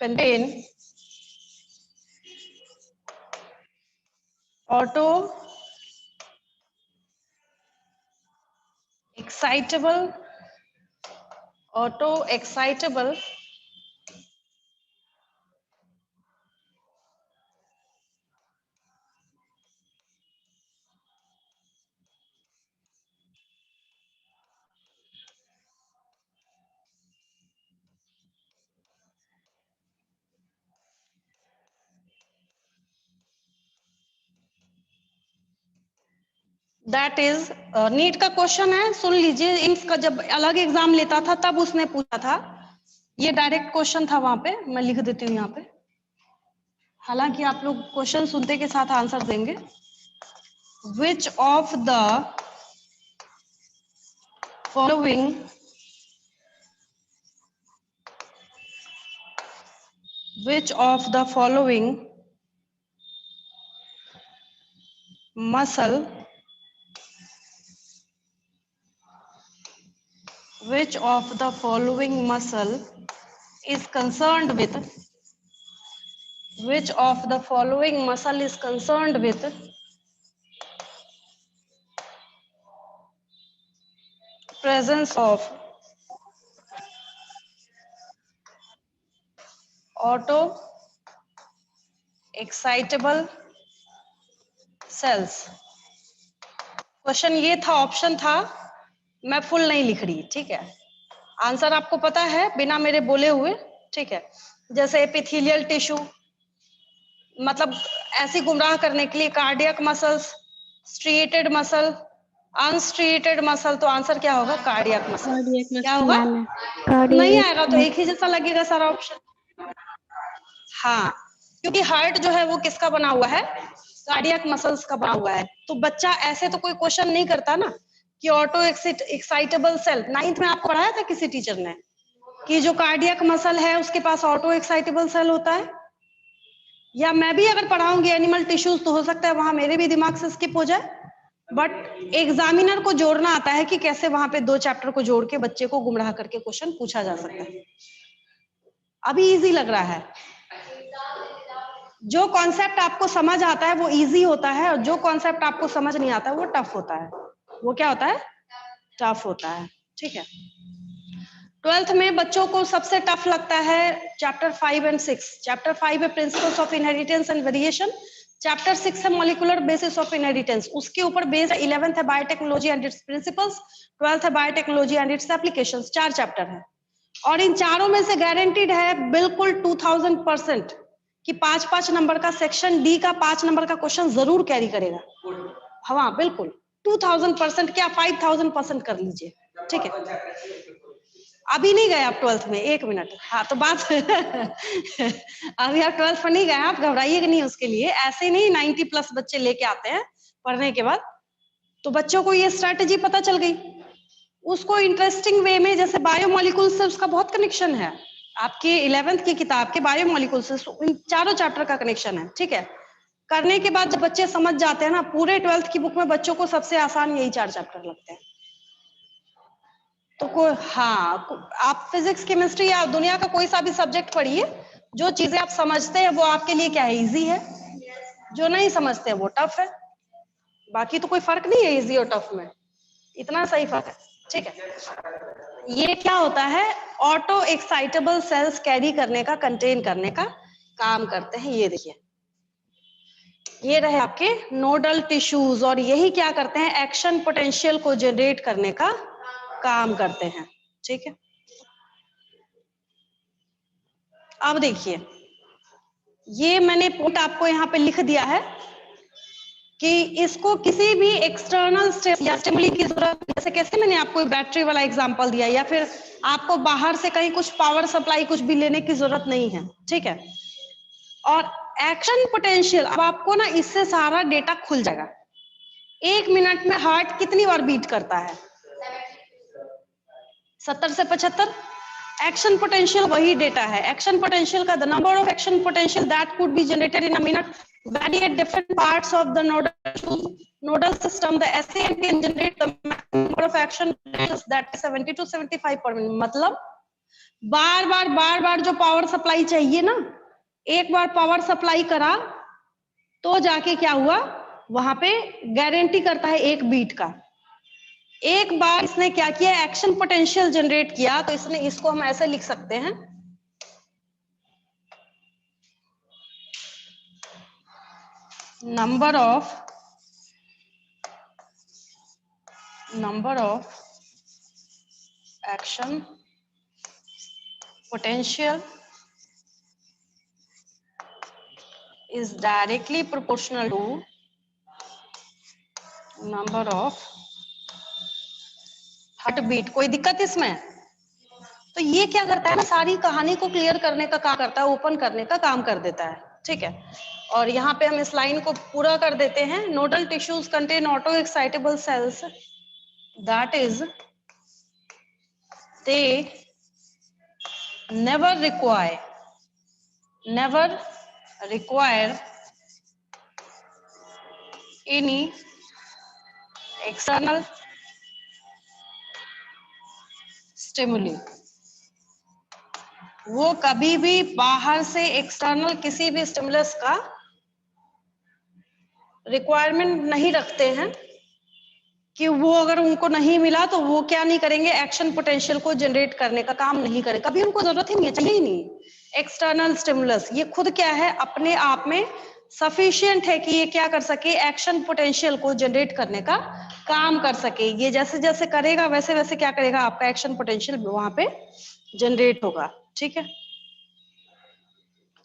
contain auto excitable that is NEET का क्वेश्चन है, सुन लीजिए। इंक्स का जब अलग एग्जाम लेता था तब उसने पूछा था, ये डायरेक्ट क्वेश्चन था वहां पे, मैं लिख देती हूँ यहाँ पे, हालांकि आप लोग क्वेश्चन सुनते के साथ आंसर देंगे। Which of the following muscle which of the following muscle is concerned with presence of auto excitable cells? Question ये था, ऑप्शन था, मैं फुल नहीं लिख रही, ठीक है? आंसर आपको पता है बिना मेरे बोले हुए, ठीक है? जैसे एपिथेलियल टिश्यू, मतलब ऐसे गुमराह करने के लिए cardiac muscles, striated muscle, unstriated muscle, तो आंसर क्या होगा? Cardiac muscle. क्या होगा? नहीं आएगा तो एक ही जैसा लगेगा सारा ऑप्शन। हाँ, क्योंकि हार्ट जो है वो किसका बना हुआ है? कार्डियक मसल्स का बना हुआ है। तो बच्चा ऐसे तो कोई क्वेश्चन नहीं करता ना कि ऑटो एक्साइटेबल सेल, 9th में आपको पढ़ाया था किसी टीचर ने कि जो कार्डियक मसल है उसके पास ऑटो एक्साइटेबल सेल होता है, या मैं भी अगर पढ़ाऊंगी एनिमल टिश्यूज तो हो सकता है वहां मेरे भी दिमाग से स्किप हो जाए, बट एग्जामिनर को जोड़ना आता है कि कैसे वहां पे 2 चैप्टर को जोड़ के बच्चे को गुमराह करके क्वेश्चन पूछा जा सकता है। अभी इजी लग रहा है, जो कॉन्सेप्ट आपको समझ आता है वो इजी होता है, और जो कॉन्सेप्ट आपको समझ नहीं आता है वो टफ होता है। वो क्या होता है? टफ होता है, ठीक है? 12th में बच्चों को सबसे टफ लगता है चैप्टर 5 एंड 6। चैप्टर 5 है principles of inheritance and variation, chapter 6 है मॉलिक्यूलर बेसिस ऑफ इनहेरिटेंस, उसके ऊपर बेस्ड 11th है biotechnology and it's principles, 12th है biotechnology and it's applications. 4 chapter है, और इन चारों में से गारंटीड है बिल्कुल 2000% कि 5-5 नंबर का सेक्शन डी का 5 नंबर का क्वेश्चन जरूर कैरी करेगा। हाँ बिल्कुल 2000%, क्या 5000% कर लीजिए, ठीक है? अभी नहीं गए आप 12th में, 1 मिनट, हाँ तो बात अभी आप 12th में नहीं गए, आप घबराइएगा नहीं उसके लिए, ऐसे नहीं 90+ बच्चे लेके आते हैं पढ़ने के बाद। तो बच्चों को ये स्ट्रैटेजी पता चल गई, उसको इंटरेस्टिंग वे में, जैसे बायोमोलिक्यूल से उसका बहुत कनेक्शन है, आपके 11th की किताब के बायोमोलिक्यूल से इन चारों चैप्टर का कनेक्शन है, ठीक है? करने के बाद जब बच्चे समझ जाते हैं ना, पूरे 12th की बुक में बच्चों को सबसे आसान यही 4 चैप्टर लगते हैं। तो कोई, हाँ, आप फिजिक्स केमिस्ट्री या दुनिया का कोई सा भी सब्जेक्ट पढ़िए, जो चीजें आप समझते हैं वो आपके लिए क्या है? इजी है, जो नहीं समझते हैं वो टफ है। बाकी तो कोई फर्क नहीं है इजी और टफ में, इतना सही फर्क है, ठीक है? ये क्या होता है? ऑटो एक्साइटेबल सेल्स कैरी करने का, कंटेन करने का काम करते हैं। ये देखिए, ये रहे आपके नोडल टिश्यूज, और यही क्या करते हैं? एक्शन पोटेंशियल को जनरेट करने का काम करते हैं, ठीक है? अब देखिए, ये मैंने पॉइंट आपको यहाँ पे लिख दिया है कि इसको किसी भी एक्सटर्नल या स्टिमुली की जरूरत, जैसे कैसे मैंने आपको बैटरी वाला एग्जांपल दिया, या फिर आपको बाहर से कहीं कुछ पावर सप्लाई कुछ भी लेने की जरूरत नहीं है, ठीक है। और एक्शन पोटेंशियल, अब आपको ना इससे सारा डेटा खुल जाएगा। 1 मिनट में हार्ट कितनी बार बीट करता है? 70 से 75। एक्शन पोटेंशियल वही डेटा है। एक्शन पोटेंशियल का the number of action potential that could be generated in a minute vary at different parts of the nodal system. The SAM can generate the maximum number of action potentials that is 70 to 75 per minute. मतलब बार बार जो power supply चाहिए ना, एक बार power supply करा तो जाके क्या हुआ, वहां पे गारंटी करता है एक बीट का। एक बार इसने क्या किया, एक्शन पोटेंशियल जनरेट किया, तो इसने इसको हम ऐसे लिख सकते हैं, number of action potential is directly proportional to number of heart beat. कोई दिक्कत इसमें? तो ये क्या करता है ना, सारी कहानी को क्लियर करने का काम करता है, ओपन करने का काम कर देता है, ठीक है। और यहाँ पे हम इस लाइन को पूरा कर देते हैं। Nodal tissues contain auto excitable cells, that is they never require any external stimuli। वो कभी भी बाहर से एक्सटर्नल किसी भी स्टिमुलस का रिक्वायरमेंट नहीं रखते हैं, कि वो अगर उनको नहीं मिला तो वो क्या नहीं करेंगे, एक्शन पोटेंशियल को जनरेट करने का काम नहीं करें, कभी उनको जरूरत ही नहीं है, चाहिए ही नहीं एक्सटर्नल स्टिमुलस। ये खुद क्या है, अपने आप में सफिशिएंट है कि ये क्या कर सके, एक्शन पोटेंशियल को जनरेट करने का काम कर सके। ये जैसे जैसे करेगा वैसे वैसे क्या करेगा, आपका एक्शन पोटेंशियल वहां पे जनरेट होगा, ठीक है।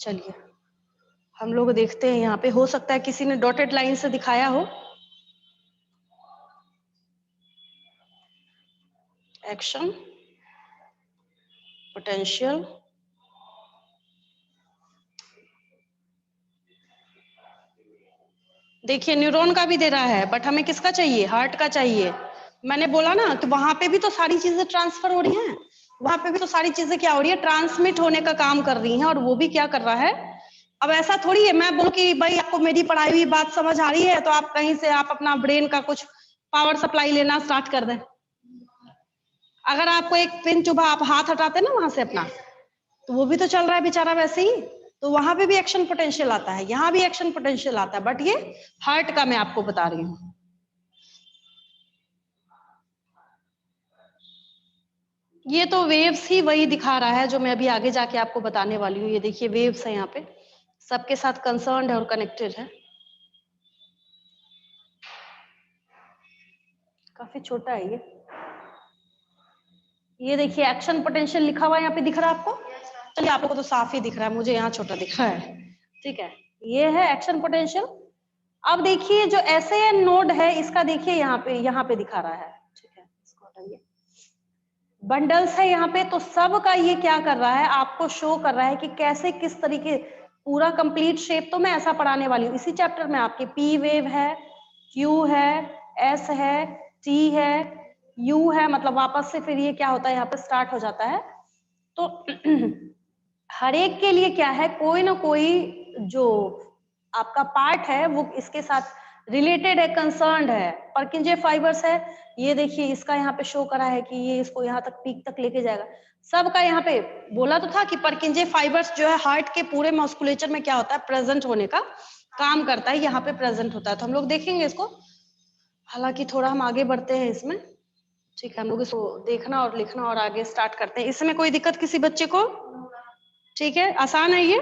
चलिए हम लोग देखते हैं, यहाँ पे हो सकता है किसी ने डॉटेड लाइन से दिखाया हो। एक्शन पोटेंशियल, देखिए न्यूरॉन का भी दे रहा है, बट हमें किसका चाहिए, हार्ट का चाहिए। मैंने बोला ना कि वहां पे भी तो सारी चीजें ट्रांसफर हो रही हैं, वहां पे भी तो सारी चीजें क्या हो रही है, ट्रांसमिट होने का काम कर रही हैं, और वो भी क्या कर रहा है। अब ऐसा थोड़ी है मैं बोलूं कि भाई आपको मेरी पढ़ाई हुई बात समझ आ रही है तो आप कहीं से आप अपना ब्रेन का कुछ पावर सप्लाई लेना स्टार्ट कर दें। अगर आपको एक पिन चुभा, आप हाथ हटाते ना वहां से अपना, तो वो भी तो चल रहा है बेचारा वैसे ही, तो वहां पे भी एक्शन पोटेंशियल आता है, यहाँ भी एक्शन पोटेंशियल आता है, बट ये हार्ट का मैं आपको बता रही हूँ। ये तो वेव्स ही वही दिखा रहा है जो मैं अभी आगे जाके आपको बताने वाली हूँ। ये देखिए वेव्स है, यहाँ पे सबके साथ कंसर्न्ड है और कनेक्टेड है। काफी छोटा है ये देखिए एक्शन पोटेंशियल लिखा हुआ है यहाँ पे, दिख रहा है आपको? चलिए आप लोगों को तो साफ ही दिख रहा है, मुझे यहाँ छोटा दिख रहा है, ठीक है। ये है एक्शन पोटेंशियल। अब देखिए जो SAN नोड है इसका देखिए यहाँ पे दिखा रहा है, ठीक है। इसको हटाइए, बंडल्स है यहाँ पे, तो सब का ये क्या कर रहा है, आपको शो कर रहा है कि कैसे किस तरीके, पूरा कंप्लीट शेप तो मैं ऐसा पढ़ाने वाली हूँ इसी चैप्टर में। आपके P वेव है, Q है, S है, T है, U है, मतलब वापस से फिर ये क्या होता है यहाँ पे स्टार्ट हो जाता है। तो हर एक के लिए क्या है, कोई ना कोई जो आपका पार्ट है वो इसके साथ रिलेटेड है, कंसर्न्ड है। पर्किंजे फाइबर्स है, ये देखिए इसका यहाँ पे शो करा है कि ये इसको यहाँ तक पीक तक लेके जाएगा। सबका यहाँ पे बोला तो था कि पर्किंजे फाइबर्स जो है हार्ट के पूरे मस्कुलेचर में क्या होता है, प्रेजेंट होने का काम करता है, यहाँ पे प्रेजेंट होता है। तो हम लोग देखेंगे इसको, हालांकि थोड़ा हम आगे बढ़ते हैं इसमें, ठीक है। हम लोग इसको देखना और लिखना और आगे स्टार्ट करते हैं। इसमें कोई दिक्कत किसी बच्चे को? ठीक है, आसान है ये,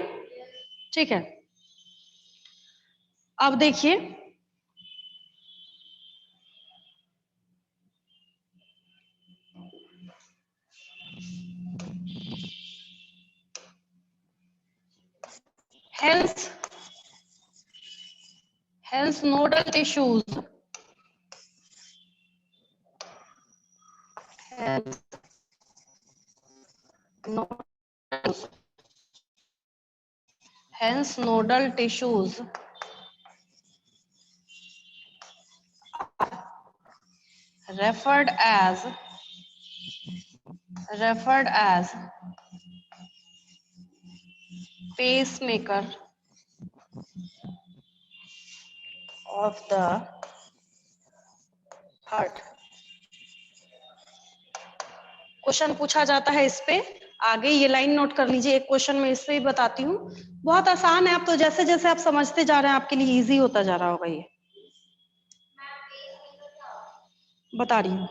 ठीक है। अब देखिए hence nodal tissues referred as pacemaker of the heart. Question पूछा जाता है इस पे, आगे ये लाइन नोट कर लीजिए, एक क्वेश्चन में इस पे ही बताती हूँ, बहुत आसान है। आप तो जैसे जैसे आप समझते जा रहे हैं आपके लिए इजी होता जा रहा होगा। ये बता रही हूँ।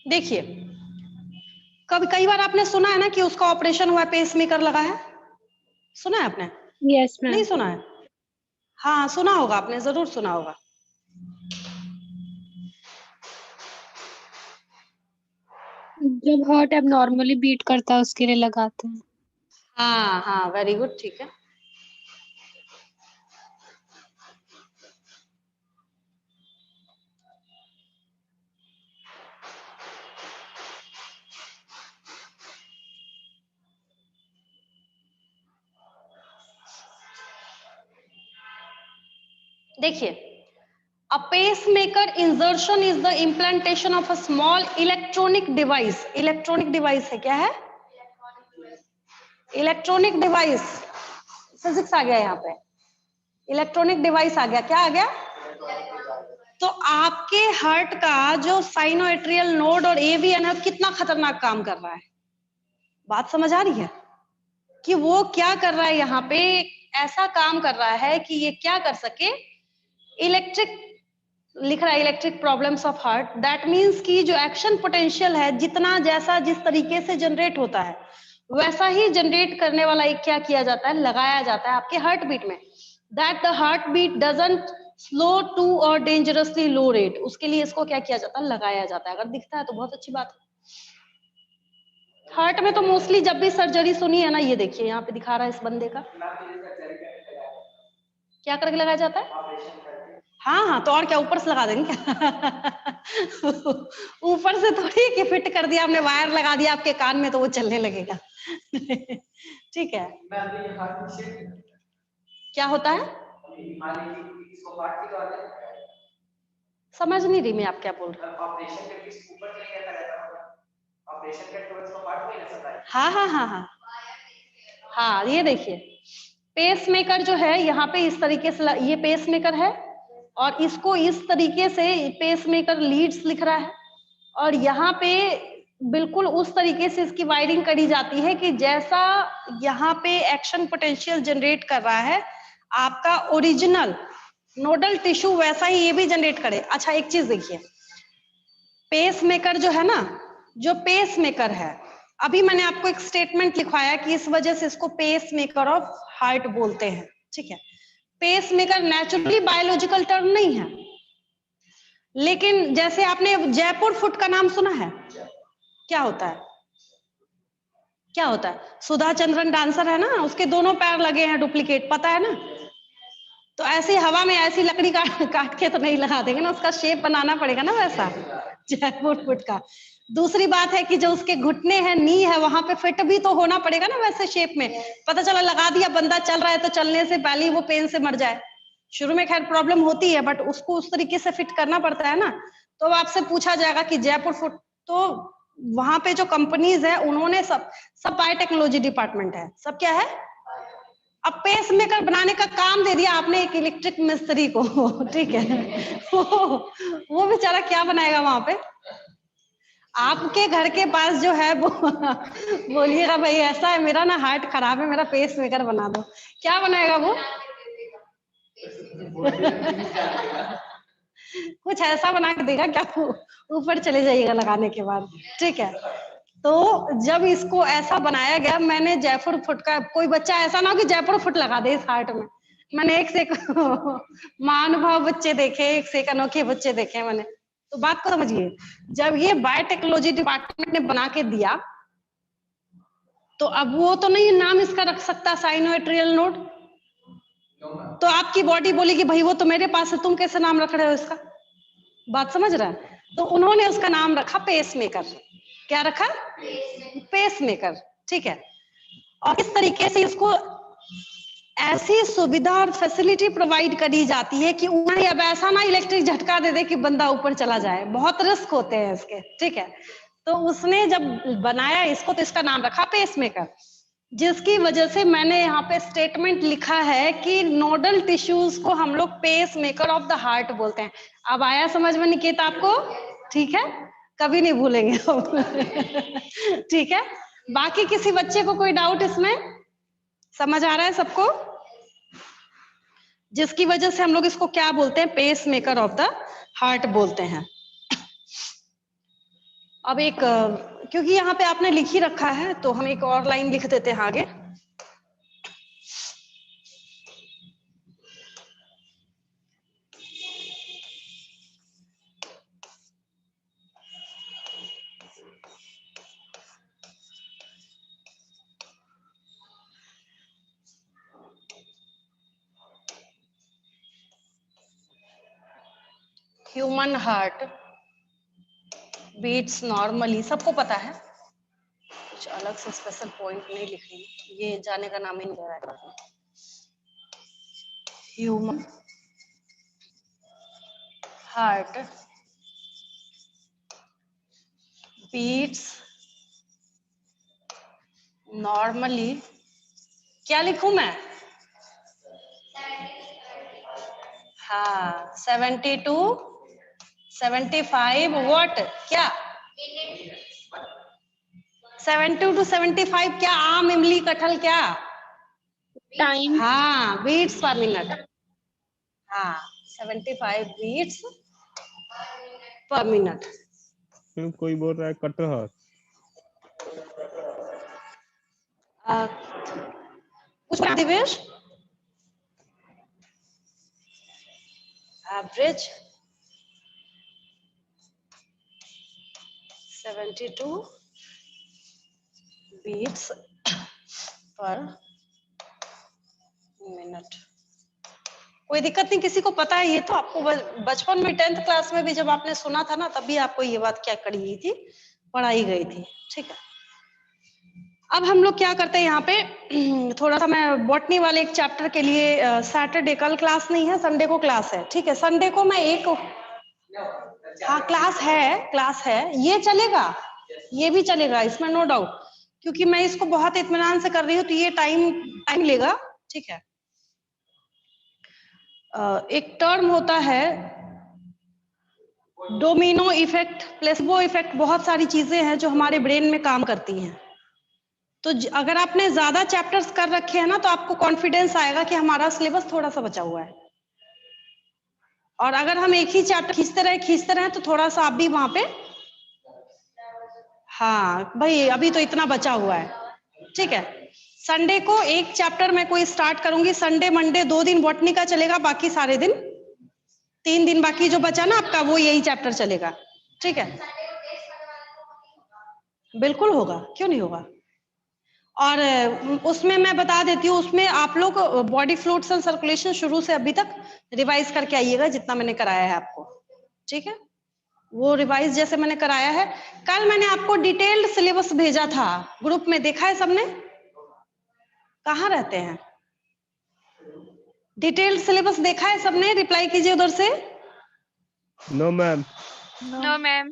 देखिए, कई बार आपने सुना है ना कि उसका ऑपरेशन हुआ, पेसमेकर लगा है, सुना है आपने? Yes ma'am. नहीं सुना है? हाँ सुना होगा, आपने जरूर सुना होगा। जब हार्ट अब नॉर्मली बीट करता है उसके लिए लगाते हैं। हाँ हाँ, वेरी गुड, ठीक है। देखिए, a pacemaker insertion is the implantation of a small electronic device। Electronic device है, क्या है? इलेक्ट्रॉनिक डिवाइस, फिजिक्स आ गया यहाँ पे, इलेक्ट्रॉनिक डिवाइस आ गया, क्या आ गया? तो आपके हार्ट का जो साइनोएट्रियल नोड और एवीएन है कितना खतरनाक काम कर रहा है, बात समझ आ रही है? कि वो क्या कर रहा है यहाँ पे, ऐसा काम कर रहा है कि ये क्या कर सके, इलेक्ट्रिक लिख रहा है, electric problems of heart. That means कि जो एक्शन पोटेंशियल है, जितना जैसा जिस तरीके से जनरेट होता है वैसा ही जनरेट करने वाला एक क्या किया जाता है, लगाया जाता है आपके हार्ट बीट में। That the heart beat doesn't slow to और डेंजरसली लो रेट, उसके लिए इसको क्या किया जाता है, लगाया जाता है। अगर दिखता है तो बहुत अच्छी बात है। हार्ट में तो मोस्टली जब भी सर्जरी सुनी है ना, ये देखिए यहाँ पे दिखा रहा है इस बंदे का, क्या करके लगाया जाता है? हाँ हाँ, तो और क्या, ऊपर से लगा देंगे क्या? ऊपर से थोड़ी कि फिट कर दिया आपने, वायर लगा दिया आपके कान में तो वो चलने लगेगा। ठीक है, क्या होता है? समझ नहीं रही मैं आप क्या बोल रहे हैं। हाँ हाँ हाँ हाँ हाँ, ये देखिए, पेसमेकर जो है यहाँ पे इस तरीके से, ये पेसमेकर है और इसको इस तरीके से पेसमेकर लीड्स लिख रहा है, और यहाँ पे बिल्कुल उस तरीके से इसकी वायरिंग करी जाती है कि जैसा यहाँ पे एक्शन पोटेंशियल जनरेट कर रहा है आपका ओरिजिनल नोडल टिश्यू, वैसा ही ये भी जनरेट करे। अच्छा एक चीज देखिए, पेसमेकर जो है ना, जो पेसमेकर है, अभी मैंने आपको एक स्टेटमेंट लिखवाया कि इस वजह से इसको पेसमेकर ऑफ हार्ट बोलते हैं, ठीक है। पेसमेकर नेचुरली बायोलॉजिकल टर्म नहीं है, लेकिन जैसे आपने जयपुर फुट का नाम सुना है, क्या होता है, क्या होता है? सुधा चंद्रन डांसर है ना, उसके दोनों पैर लगे हैं डुप्लीकेट, पता है ना? तो ऐसी हवा में ऐसी लकड़ी काट के तो नहीं लगा देंगे ना, उसका शेप बनाना पड़ेगा ना वैसा, जयपुर फुट का। दूसरी बात है कि जो उसके घुटने हैं, नी है, वहां पे फिट भी तो होना पड़ेगा ना वैसे शेप में। पता चला लगा दिया, बंदा चल रहा है तो चलने से पहले ही वो पेन से मर जाए। शुरू में खैर प्रॉब्लम होती है, बट उसको उस तरीके से फिट करना पड़ता है ना। तो आपसे पूछा जाएगा कि जयपुर फुट, तो वहां पे जो कंपनीज है उन्होंने सब बायोटेक्नोलॉजी डिपार्टमेंट है, सब क्या है, अब पेस मेकर बनाने का काम दे दिया आपने एक इलेक्ट्रिक मिस्त्री को, ठीक है। वो बेचारा क्या बनाएगा वहां पे? आपके घर के पास जो है वो बोलिएगा भाई ऐसा है, मेरा ना हार्ट खराब है, मेरा पेस मेकर बना दो, क्या बनाएगा वो? कुछ ऐसा बना के देगा क्या ऊपर चले जाइएगा लगाने के बाद, ठीक है। तो जब इसको ऐसा बनाया गया, मैंने जयपुर फुट का, कोई बच्चा ऐसा ना हो कि जयपुर फुट लगा दे इस हार्ट में, मैंने एक से एक महानुभाव बच्चे देखे, एक से एक अनोखे बच्चे देखे मैंने। तो बात को समझिए, जब ये बायोटेक्नोलॉजी डिपार्टमेंट ने बना के दिया, तो अब वो तो नहीं नाम इसका रख सकता साइनोएट्रियल नोड, तो आपकी बॉडी बोलेगी भाई वो तो मेरे पास है, तुम कैसे नाम रख रहे हो इसका, बात समझ रहा है। तो उन्होंने उसका नाम रखा पेसमेकर। क्या रखा? पेसमेकर, ठीक है। और इस तरीके से इसको ऐसी सुविधा और फैसिलिटी प्रोवाइड करी जाती है कि उन्हें अब ऐसा ना इलेक्ट्रिक झटका दे दे कि बंदा ऊपर चला जाए, बहुत रिस्क होते हैं इसके, ठीक है। तो उसने जब बनाया इसको तो इसका नाम रखा पेसमेकर, जिसकी वजह से मैंने यहाँ पे स्टेटमेंट लिखा है कि नोडल टिश्यूज को हम लोग pacemaker of the heart बोलते हैं। अब आया समझ में निकेत आपको? ठीक है, कभी नहीं भूलेंगे ठीक है। बाकी किसी बच्चे को कोई डाउट इसमें? समझ आ रहा है सबको? जिसकी वजह से हम लोग इसको क्या बोलते हैं? Pacemaker of the heart बोलते हैं। अब एक, क्योंकि यहाँ पे आपने लिख ही रखा है तो हम एक और लाइन लिख देते हैं आगे। ह्यूमन हार्ट बीट्स नॉर्मली, सबको पता है, कुछ अलग से स्पेशल पॉइंट नहीं लिख रही, ये जाने का नाम ही नहीं ले रहा है। ह्यूमन हार्ट बीट्स नॉर्मली, क्या लिखूं मैं? हाँ, 72 75 व्हाट, क्या 72 to 75, क्या आम, इमली, कटहल, क्या टाइम? हाँ, बीट्स पर मिनट। हाँ, 75 बीट्स पर मिनट। फिर कोई बोल रहा है कटहल, कुछ Divesh? Average 72 beats per minute. कोई दिक्कत नहीं, किसी को पता है ये तो आपको बचपन में 10th क्लास में भी जब आपने सुना था ना, तब भी आपको ये बात क्या करी गई थी, पढ़ाई गई थी, ठीक है। अब हम लोग क्या करते हैं यहाँ पे, थोड़ा सा मैं बॉटनी वाले एक चैप्टर के लिए, सैटरडे कल क्लास नहीं है, संडे को क्लास है, ठीक है। संडे को मैं एक, हाँ क्लास है, ये चलेगा, ये भी चलेगा, इसमें नो डाउट, क्योंकि मैं इसको बहुत इत्मीनान से कर रही हूँ तो ये टाइम लेगा, ठीक है। एक टर्म होता है डोमिनो इफेक्ट, प्लेसबो इफेक्ट, बहुत सारी चीजें हैं जो हमारे ब्रेन में काम करती हैं। तो अगर आपने ज्यादा चैप्टर्स कर रखे हैं ना, तो आपको कॉन्फिडेंस आएगा कि हमारा सिलेबस थोड़ा सा बचा हुआ है, और अगर हम एक ही चैप्टर खींचते रहे तो थोड़ा सा आप भी वहां पे, हाँ भाई अभी तो इतना बचा हुआ है, ठीक है। संडे को एक चैप्टर मैं कोई स्टार्ट करूंगी, संडे मंडे 2 दिन बॉटनी का चलेगा, बाकी सारे दिन 3 दिन बाकी जो बचा ना आपका, वो यही चैप्टर चलेगा, ठीक है। बिल्कुल होगा, क्यों नहीं होगा। और उसमें मैं बता देती हूँ, उसमें आप लोग बॉडी फ्लूइड्स एंड सर्कुलेशन शुरू से अभी तक रिवाइज करके आइएगा, जितना मैंने कराया है आपको, ठीक है। वो रिवाइज जैसे मैंने कराया है, कल मैंने आपको डिटेल्ड सिलेबस भेजा था ग्रुप में, देखा है सबने? कहाँ रहते हैं? डिटेल्ड सिलेबस देखा है सबने? रिप्लाई कीजिए उधर से। No ma'am. No ma'am.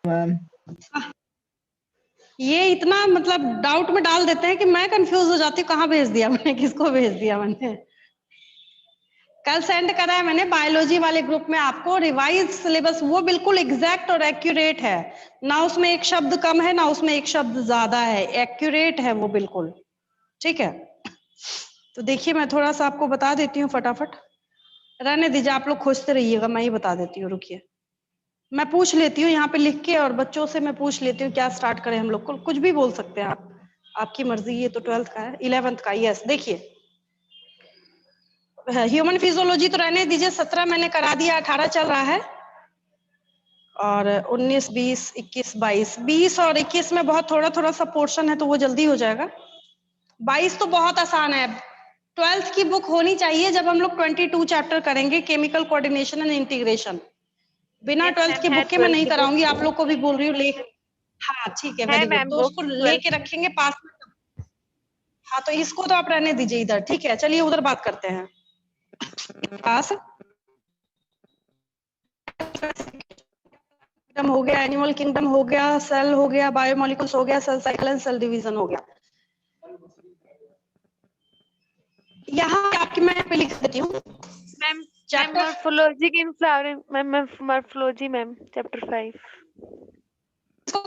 Ma'am ये इतना मतलब डाउट में डाल देते हैं कि मैं कंफ्यूज हो जाती हूँ, कहाँ भेज दिया मैंने, किसको भेज दिया मैंने। कल सेंड करा है मैंने बायोलॉजी वाले ग्रुप में आपको रिवाइज सिलेबस, वो बिल्कुल एग्जैक्ट और एक्यूरेट है, ना उसमें एक शब्द कम है ना उसमें एक शब्द ज्यादा है, एक्यूरेट है वो बिल्कुल, ठीक है। तो देखिए मैं थोड़ा सा आपको बता देती हूँ फटाफट, रहने दीजिए, आप लोग खोजते रहिएगा, मैं ही बता देती हूँ, रुकिए। मैं पूछ लेती हूँ यहाँ पे लिख के, और बच्चों से मैं पूछ लेती हूँ क्या स्टार्ट करें हम लोग को, कुछ भी बोल सकते हैं आप, आपकी मर्जी। ये तो 12th का है, 11th का। यस, देखिए ह्यूमन फिजियोलॉजी तो रहने दीजिए, 17 मैंने करा दिया, 18 चल रहा है, और 19, 20, 21, 22, 20 और 21 में बहुत थोड़ा थोड़ा सा पोर्शन है, तो वो जल्दी हो जाएगा। 22 तो बहुत आसान है, 12th की बुक होनी चाहिए जब हम लोग 22 चैप्टर करेंगे, केमिकल कोऑर्डिनेशन एंड इंटीग्रेशन। बिना Yes, 12th मैम की है बुक के मैं 12 नहीं की कराऊंगी, बुक आप लोग को भी बोल रही हूँ ले। हाँ ठीक है, है वेरी गुड, मैम तो बुक उसको 12 लेके रखेंगे पास में। हाँ तो इसको तो आप रहने दीजिए इधर, ठीक है, चलिए उधर बात करते हैं। पास किंगडम हो गया, एनिमल किंगडम हो गया, सेल हो गया, बायोमोलिकुल्स हो गया, cell cycle and cell division हो गया। यहाँ आपकी मैं पे लिख देती हूँ ma'am. Chapter. Morphology in flowering ma'am, morphology ma'am chapter 5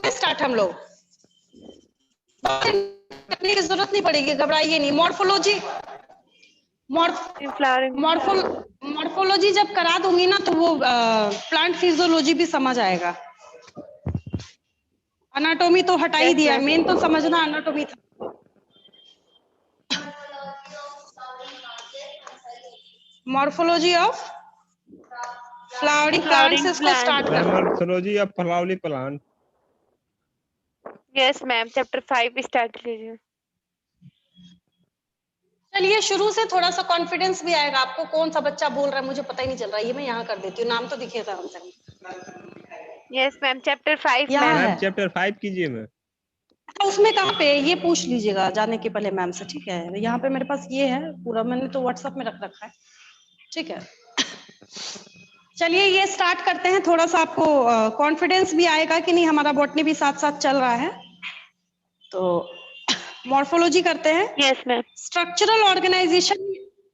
start हम लोग करने की जरूरत नहीं पड़ेगी, घबराइए नहीं। मॉर्फोलॉजी इन फ्लावरिंग मॉर्फोलॉजी जब करा दूंगी ना, तो वो प्लांट फिजियोलॉजी भी समझ आएगा। अनाटोमी तो हटा ही यस दिया, मैम। मेन तो समझना अनाटोमी था। मॉर्फोलॉजी ऑफ फ्लावरिंग प्लांट्स, इसको स्टार्ट प्लांट। कर। Morphology of flowery plant. Yes ma'am chapter 5 start कीजिए। चलिए शुरू से थोड़ा सा कॉन्फिडेंस भी आएगा आपको। कौन सा बच्चा बोल रहा है मुझे पता ही नहीं चल रहा है, ये मैं यहाँ कर देती हूँ, नाम तो दिखेगा हमसे। यस मैम चैप्टर 5 यहाँ मैम। मैम है, चैप्टर 5 कीजिए मैम। उसमें कहाँ पे ये पूछ लीजिएगा जाने के पहले मैम से, ठीक है। यहाँ पे मेरे पास ये है पूरा, मैंने तो व्हाट्सएप में रख रखा है, ठीक है। चलिए ये स्टार्ट करते हैं, थोड़ा सा आपको कॉन्फिडेंस भी आएगा कि नहीं, हमारा बॉटनी भी साथ साथ चल रहा है। तो मॉर्फोलॉजी करते हैं। Yes ma'am. Structural organisation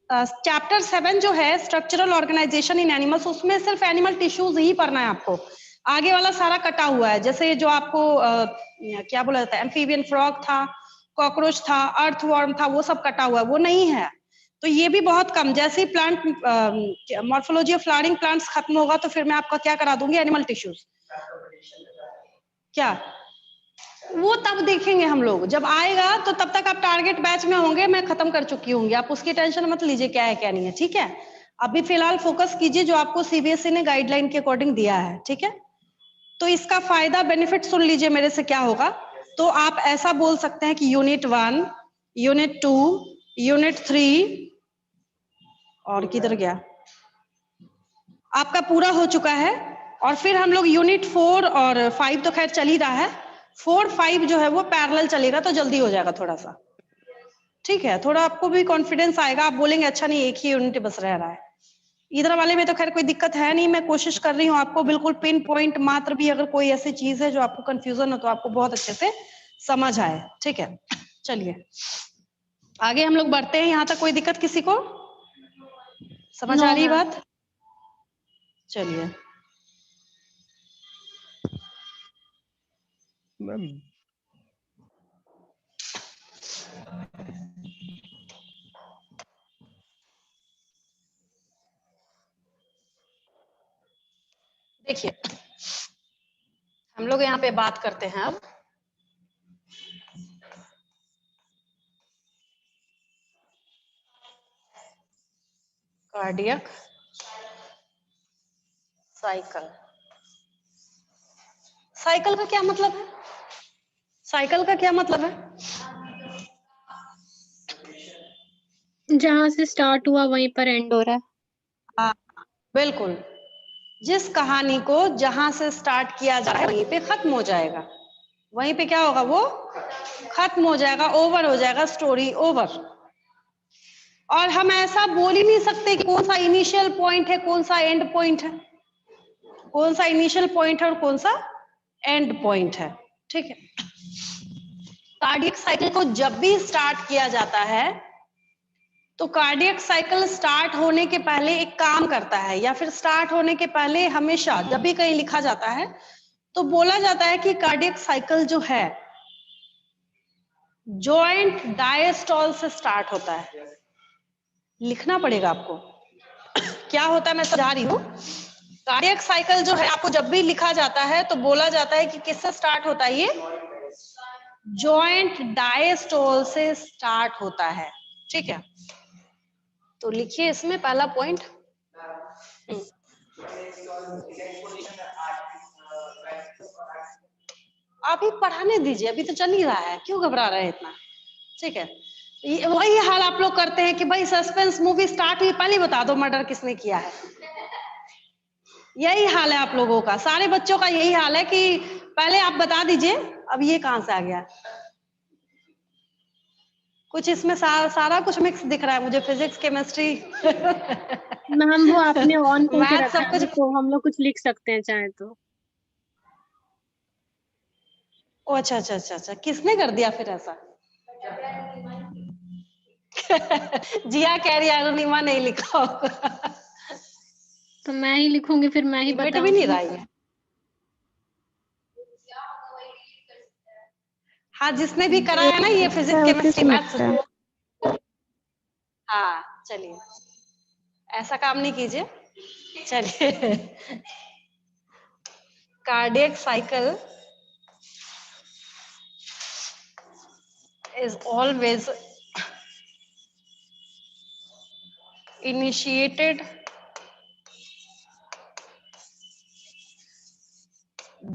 chapter 7 जो है, स्ट्रक्चरल ऑर्गेनाइजेशन इन एनिमल्स, उसमें सिर्फ एनिमल टिश्यूज ही पढ़ना है आपको। आगे वाला सारा कटा हुआ है, जैसे जो आपको क्या बोला जाता है, एम्फीबियन फ्रॉग था, कॉकरोच था, अर्थवर्म था, वो सब कटा हुआ है, वो नहीं है। तो ये भी बहुत कम, जैसे ही plant morphology of flowering plants खत्म होगा, तो फिर मैं आपका क्या करा दूंगी, एनिमल टिश्यूज। क्या वो तब देखेंगे हम लोग, जब आएगा तो तब तक आप टारगेट बैच में होंगे, मैं खत्म कर चुकी होंगी, आप उसकी टेंशन मत लीजिए क्या है क्या नहीं है, ठीक है। अभी फिलहाल फोकस कीजिए जो आपको सीबीएसई ने गाइडलाइन के अकॉर्डिंग दिया है, ठीक है। तो इसका फायदा बेनिफिट सुन लीजिए मेरे से क्या होगा। तो आप ऐसा बोल सकते हैं कि यूनिट 1, यूनिट 2, यूनिट 3, और किधर गया, आपका पूरा हो चुका है। और फिर हम लोग यूनिट 4 और 5 तो खैर चल ही रहा है, 4, 5 जो है वो पैरेलल चलेगा, तो जल्दी हो जाएगा थोड़ा सा, ठीक है। थोड़ा आपको भी कॉन्फिडेंस आएगा, आप बोलेंगे अच्छा नहीं एक ही यूनिट बस रह रहा है। इधर वाले में तो खैर कोई दिक्कत है नहीं, मैं कोशिश कर रही हूँ आपको बिल्कुल पिन पॉइंट, मात्र भी अगर कोई ऐसी चीज है जो आपको कंफ्यूजन हो तो आपको बहुत अच्छे से समझ आए, ठीक है। चलिए आगे हम लोग बढ़ते हैं, यहाँ तक कोई दिक्कत किसी को, समझ आ रही है बात? चलिए मैम देखिए हम लोग यहाँ पे बात करते हैं अब कार्डियक साइकिल। साइकिल का क्या मतलब है, साइकिल का क्या मतलब है? जहां से स्टार्ट हुआ वहीं पर एंड हो रहा है। हाँ बिल्कुल, जिस कहानी को जहां से स्टार्ट किया जाए वहीं पे खत्म हो जाएगा, वहीं पे क्या होगा, वो खत्म हो जाएगा, ओवर हो जाएगा, स्टोरी ओवर। और हम ऐसा बोल ही नहीं सकते कि कौन सा इनिशियल पॉइंट है, कौन सा एंड पॉइंट है, कौन सा इनिशियल पॉइंट है और कौन सा एंड पॉइंट है, ठीक है। कार्डियक साइकिल को जब भी स्टार्ट किया जाता है, तो कार्डियक साइकिल स्टार्ट होने के पहले एक काम करता है, या फिर स्टार्ट होने के पहले हमेशा जब भी कहीं लिखा जाता है तो बोला जाता है कि कार्डियक साइकिल जो है जॉइंट डायस्टॉल से स्टार्ट होता है। लिखना पड़ेगा आपको। क्या होता है मैं समझा रही हूँ। कार्डियक साइकिल जो है आपको जब भी लिखा जाता है तो बोला जाता है कि किससे स्टार्ट होता है, ये जॉइंट डायस्टोल से स्टार्ट होता है। ठीक है, तो लिखिए इसमें पहला पॉइंट। आप ही पढ़ाने दीजिए, अभी तो चल ही रहा है, क्यों घबरा रहे हैं इतना। ठीक है, वही हाल आप लोग करते हैं कि भाई सस्पेंस मूवी स्टार्ट हुई पहले बता दो मर्डर किसने किया है। यही हाल है आप लोगों का, सारे बच्चों का यही हाल है कि पहले आप बता दीजिए। अब ये कहां से आ गया, कुछ इसमें सारा कुछ मिक्स दिख रहा है मुझे, फिजिक्स केमिस्ट्री मैम वो आपने ऑन करके मैथ रखा सब है कुछ। तो हम लोग कुछ लिख सकते हैं चाहे तो। ओ अच्छा अच्छा अच्छा अच्छा, किसने कर दिया फिर ऐसा? जिया कह रही है अरुणिमा नहीं लिखा होगा। तो मैं ही लिखूंगी, फिर मैं ही मिट भी नहीं बताऊंगी। रहा है। हाँ, जिसने भी करा है ना ये फिजिक्स केमिस्ट्री मैथ्स। हाँ चलिए, ऐसा काम नहीं कीजिए। चलिए, cardiac cycle is always initiated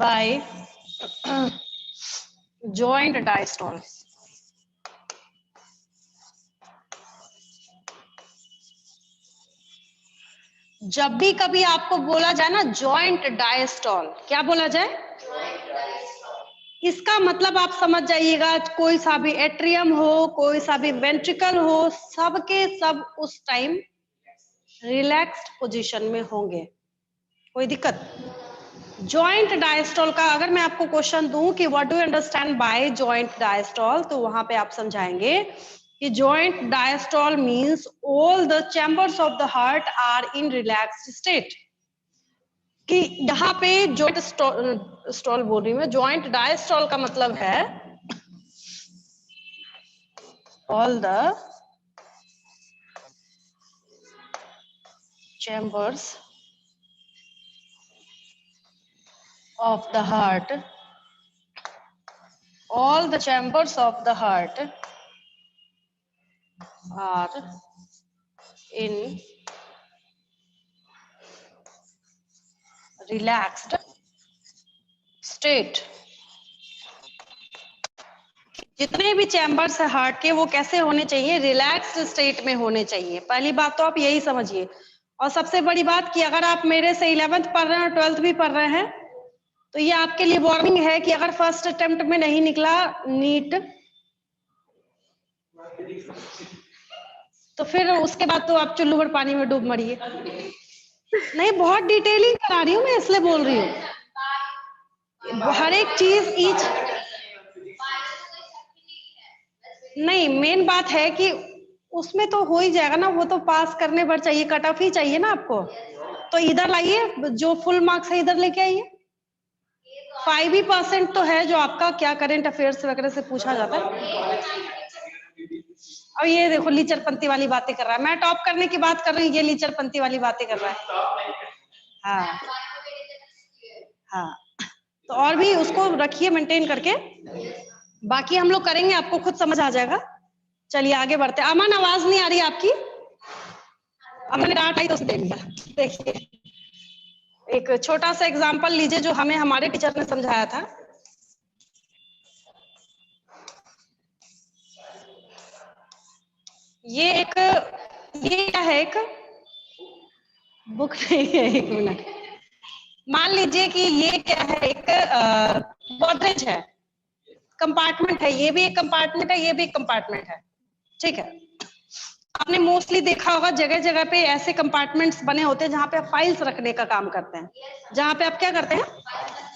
by joint diastole. जब भी कभी आपको बोला जाए ना जॉइंट डायस्टॉल, क्या बोला जाए? इसका मतलब आप समझ जाइएगा, कोई सा भी एट्रियम हो, कोई सा भी वेंट्रिकल हो, सबके सब उस टाइम रिलैक्स्ड पोजीशन में होंगे। कोई दिक्कत? जॉइंट डायस्टॉल का अगर मैं आपको क्वेश्चन दूं कि what do you understand by joint diastole, तो वहां पे आप समझाएंगे कि joint diastole means all the chambers of the heart are in relaxed state. कि यहाँ पे जॉइंट स्टॉल बोल रही हूँ, जॉइंट डायस्टॉल का मतलब है all the chambers of the heart, all the chambers of the heart are in relaxed state. जितने भी चैम्बर्स है हार्ट के वो कैसे होने चाहिए? रिलैक्स्ड स्टेट में होने चाहिए। पहली बात तो आप यही समझिए। और सबसे बड़ी बात कि अगर आप मेरे से 11th पढ़ रहे हैं और 12th भी पढ़ रहे हैं तो ये आपके लिए वार्निंग है कि अगर फर्स्ट अटेम्प्ट में नहीं निकला नीट, तो फिर उसके बाद तो आप चुल्लू भर पानी में डूब मरिए। नहीं, बहुत डिटेलिंग करा रही हूँ मैं, इसलिए बोल रही हूँ हर एक चीज ईच। नहीं, मेन बात है कि उसमें तो हो ही जाएगा ना, वो तो पास करने भर चाहिए, कट ऑफ ही चाहिए ना आपको। तो इधर लाइए, जो फुल मार्क्स है इधर लेके आइए। 5% तो है जो आपका क्या करेंट अफेयर्स वगैरह से पूछा जाता है। और ये देखो लीचरपंती वाली बातें कर रहा है, मैं टॉप करने की बात कर रही हूँ, ये लीचरपंती वाली बातें कर रहा है। हाँ हाँ, तो और भी उसको रखिए मेंटेन करके, बाकी हम लोग करेंगे, आपको खुद समझ आ जाएगा। चलिए आगे बढ़ते। अमन, आवाज नहीं आ रही आपकी? अमन डांट आई तो उसने दे दिया। देखिए एक छोटा सा एग्जांपल लीजिए जो हमें हमारे टीचर ने समझाया था। ये क्या है, एक बुक नहीं है, एक मिनट। मान लीजिए कि ये क्या है, एक गोदरेज है, कंपार्टमेंट है, ये भी एक कंपार्टमेंट है, ये भी एक कंपार्टमेंट है। ठीक है, आपने मोस्टली देखा होगा जगह जगह पे ऐसे कंपार्टमेंट्स बने होते हैं जहां पे आप फाइल्स रखने का काम करते हैं, जहां पे आप क्या करते हैं,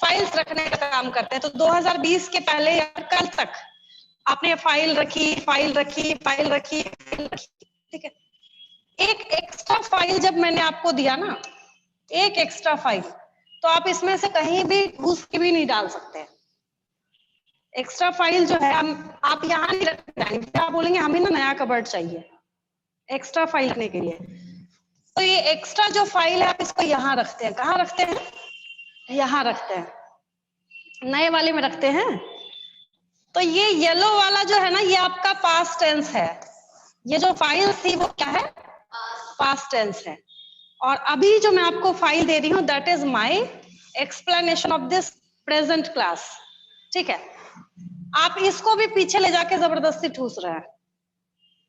फाइल्स रखने का काम करते हैं। तो 2020 के पहले या कल तक आपने फाइल रखी, फाइल रखी, फाइल रखी, फाइल रखी। ठीक है, एक एक्स्ट्रा फाइल जब मैंने आपको दिया ना, एक एक्स्ट्रा फाइल, तो आप इसमें से कहीं भी घुस के भी नहीं डाल सकते। एक्स्ट्रा फाइल जो है आप यहाँ नहीं रख पाएंगे, आप बोलेंगे हमें ना नया कबर्ड चाहिए। एक्स्ट्रा फाइल रखने के लिए। तो ये एक्स्ट्रा जो फाइल है आप इसको यहाँ रखते हैं। कहाँ रखते हैं? यहाँ रखते हैं, नए वाले में रखते हैं। तो ये येलो वाला जो है ना, ये आपका पास्ट टेंस है। ये जो फाइल थी वो क्या है? पास्ट टेंस है। और अभी जो मैं आपको फाइल दे रही हूँ that is my explanation of this present class. ठीक है, आप इसको भी पीछे ले जाके जबरदस्ती ठूस रहे हैं।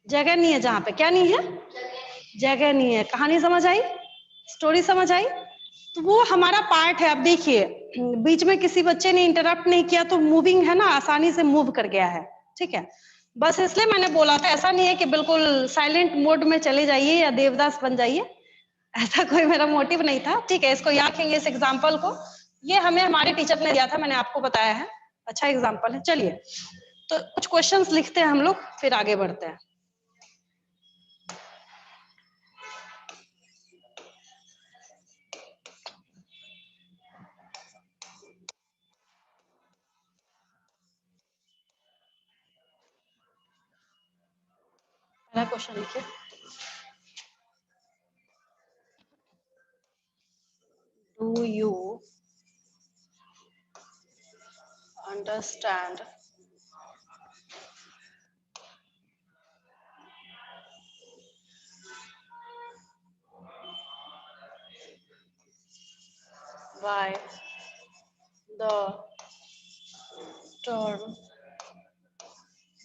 जगह नहीं है जहां पे, क्या नहीं है? जगह नहीं है। कहानी समझ आई? स्टोरी समझ आई? तो वो हमारा पार्ट है। अब देखिए, बीच में किसी बच्चे ने इंटरप्ट नहीं किया तो मूविंग है ना, आसानी से मूव कर गया है। ठीक है, बस इसलिए मैंने बोला था, ऐसा नहीं है कि बिल्कुल साइलेंट मोड में चले जाइए या देवदास बन जाइए, ऐसा कोई मेरा मोटिव नहीं था। ठीक है, इसको याद रखेंगे, इस एग्जाम्पल को। ये हमें हमारे टीचर ने दिया था, मैंने आपको बताया है, अच्छा एग्जाम्पल है। चलिए, तो कुछ क्वेश्चंस लिखते हैं हम लोग, फिर आगे बढ़ते हैं। पहला क्वेश्चन लिखिए, do you understand why the term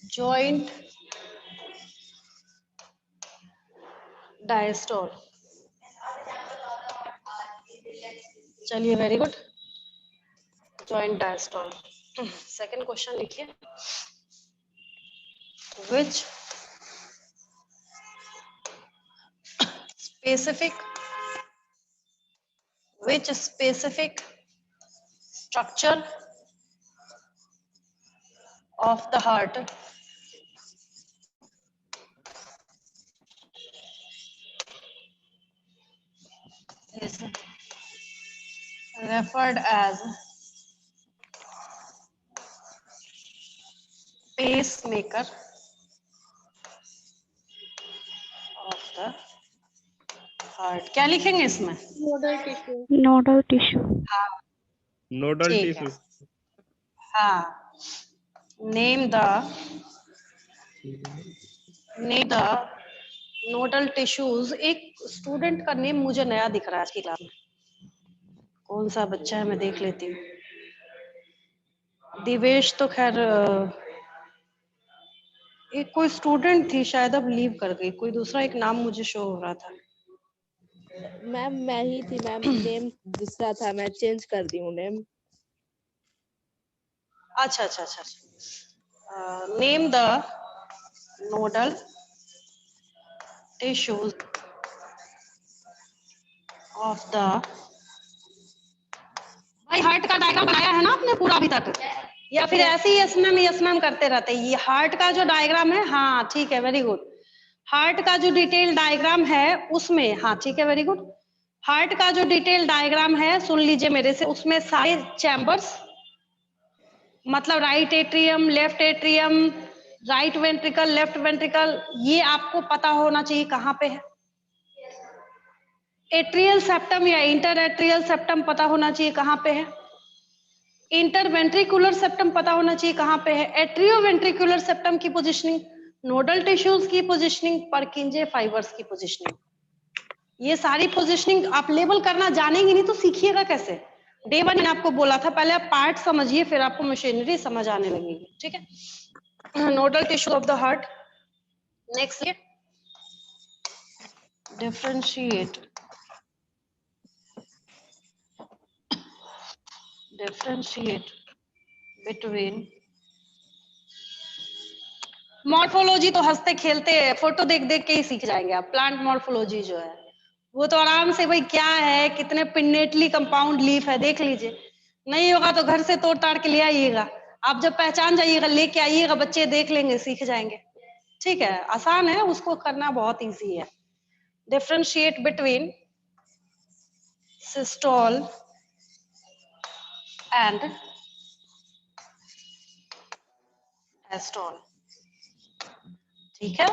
joint diastole? चलिए, very good, joint diastole. Second question लिखिए, which specific structure of the heart is referred as pacemaker of the heart? क्या लिखेंगे इसमें? Nodal tissue. हाँ, नोडल ठीक tissue. है। हाँ, name the nodal tissues. एक स्टूडेंट का नेम मुझे नया दिख रहा है आज की क्लास में। कौन सा बच्चा है, मैं देख लेती हूँ। दिवेश तो खैर, एक कोई स्टूडेंट थी शायद, अब लीव कर गई। कोई दूसरा एक नाम मुझे शो हो रहा था। मैम मैं ही थी मैम, नेम दूसरा था, मैं चेंज कर दी हूँ नेम। अच्छा अच्छा अच्छा, name the nodal tissues of the. भाई हार्ट का डायग्राम बनाया है ना आपने पूरा अभी तक, या फिर ऐसे ही यस मैम करते रहते हैं? ये हार्ट का जो डायग्राम है, हाँ ठीक है, वेरी गुड। हार्ट का जो डिटेल डायग्राम है उसमें, हाँ ठीक है, वेरी गुड। हार्ट का जो डिटेल डायग्राम है, सुन लीजिए मेरे से, उसमें सारे चैम्बर्स, मतलब right atrium, left atrium, right ventricle, left ventricle, ये आपको पता होना चाहिए कहाँ पे है। एट्रियल सेप्टम या इंटर एट्रियल सेप्टम पता होना चाहिए कहाँ पे है। इंटरवेंट्रिकुलर सेप्टम पता होना चाहिए कहाँ पे है। एट्रियोवेंट्रिकुलर सेप्टम की पोजीशनिंग, नोडल टिश्यूज की पोजीशनिंग, परकिंजे फाइबर्स की पोजीशनिंग, ये सारी पोजीशनिंग आप लेबल करना जानेंगे नहीं तो सीखिएगा कैसे? डे वन मैंने आपको बोला था, पहले आप पार्ट समझिए, फिर आपको मशीनरी समझ आने लगेगी। ठीक है, nodal tissue of the heart. Next, differentiate between. Morphology तो हंसते खेलते फोटो देख देख के ही सीख जाएंगे आप। प्लांट मॉर्फोलॉजी जो है वो तो आराम से, भाई क्या है, कितने पिन्नेटली कंपाउंड लीफ है देख लीजिए। नहीं होगा तो घर से तोड़ ताड़ के ले आइएगा। आप जब पहचान जाइएगा लेके आइएगा, बच्चे देख लेंगे, सीख जाएंगे। ठीक है, आसान है, उसको करना बहुत इजी है। Differentiate between systole and diastole. ठीक है,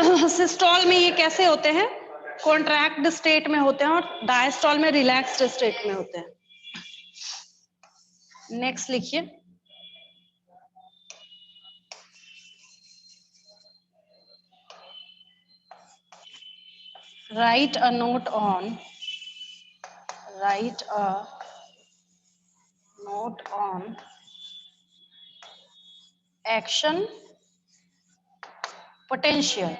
सिस्टोल में ये कैसे होते हैं, कॉन्ट्रैक्ट स्टेट में होते हैं, और डायस्टोल में रिलैक्स्ड स्टेट में होते हैं। नेक्स्ट लिखिए, write a note on action potential।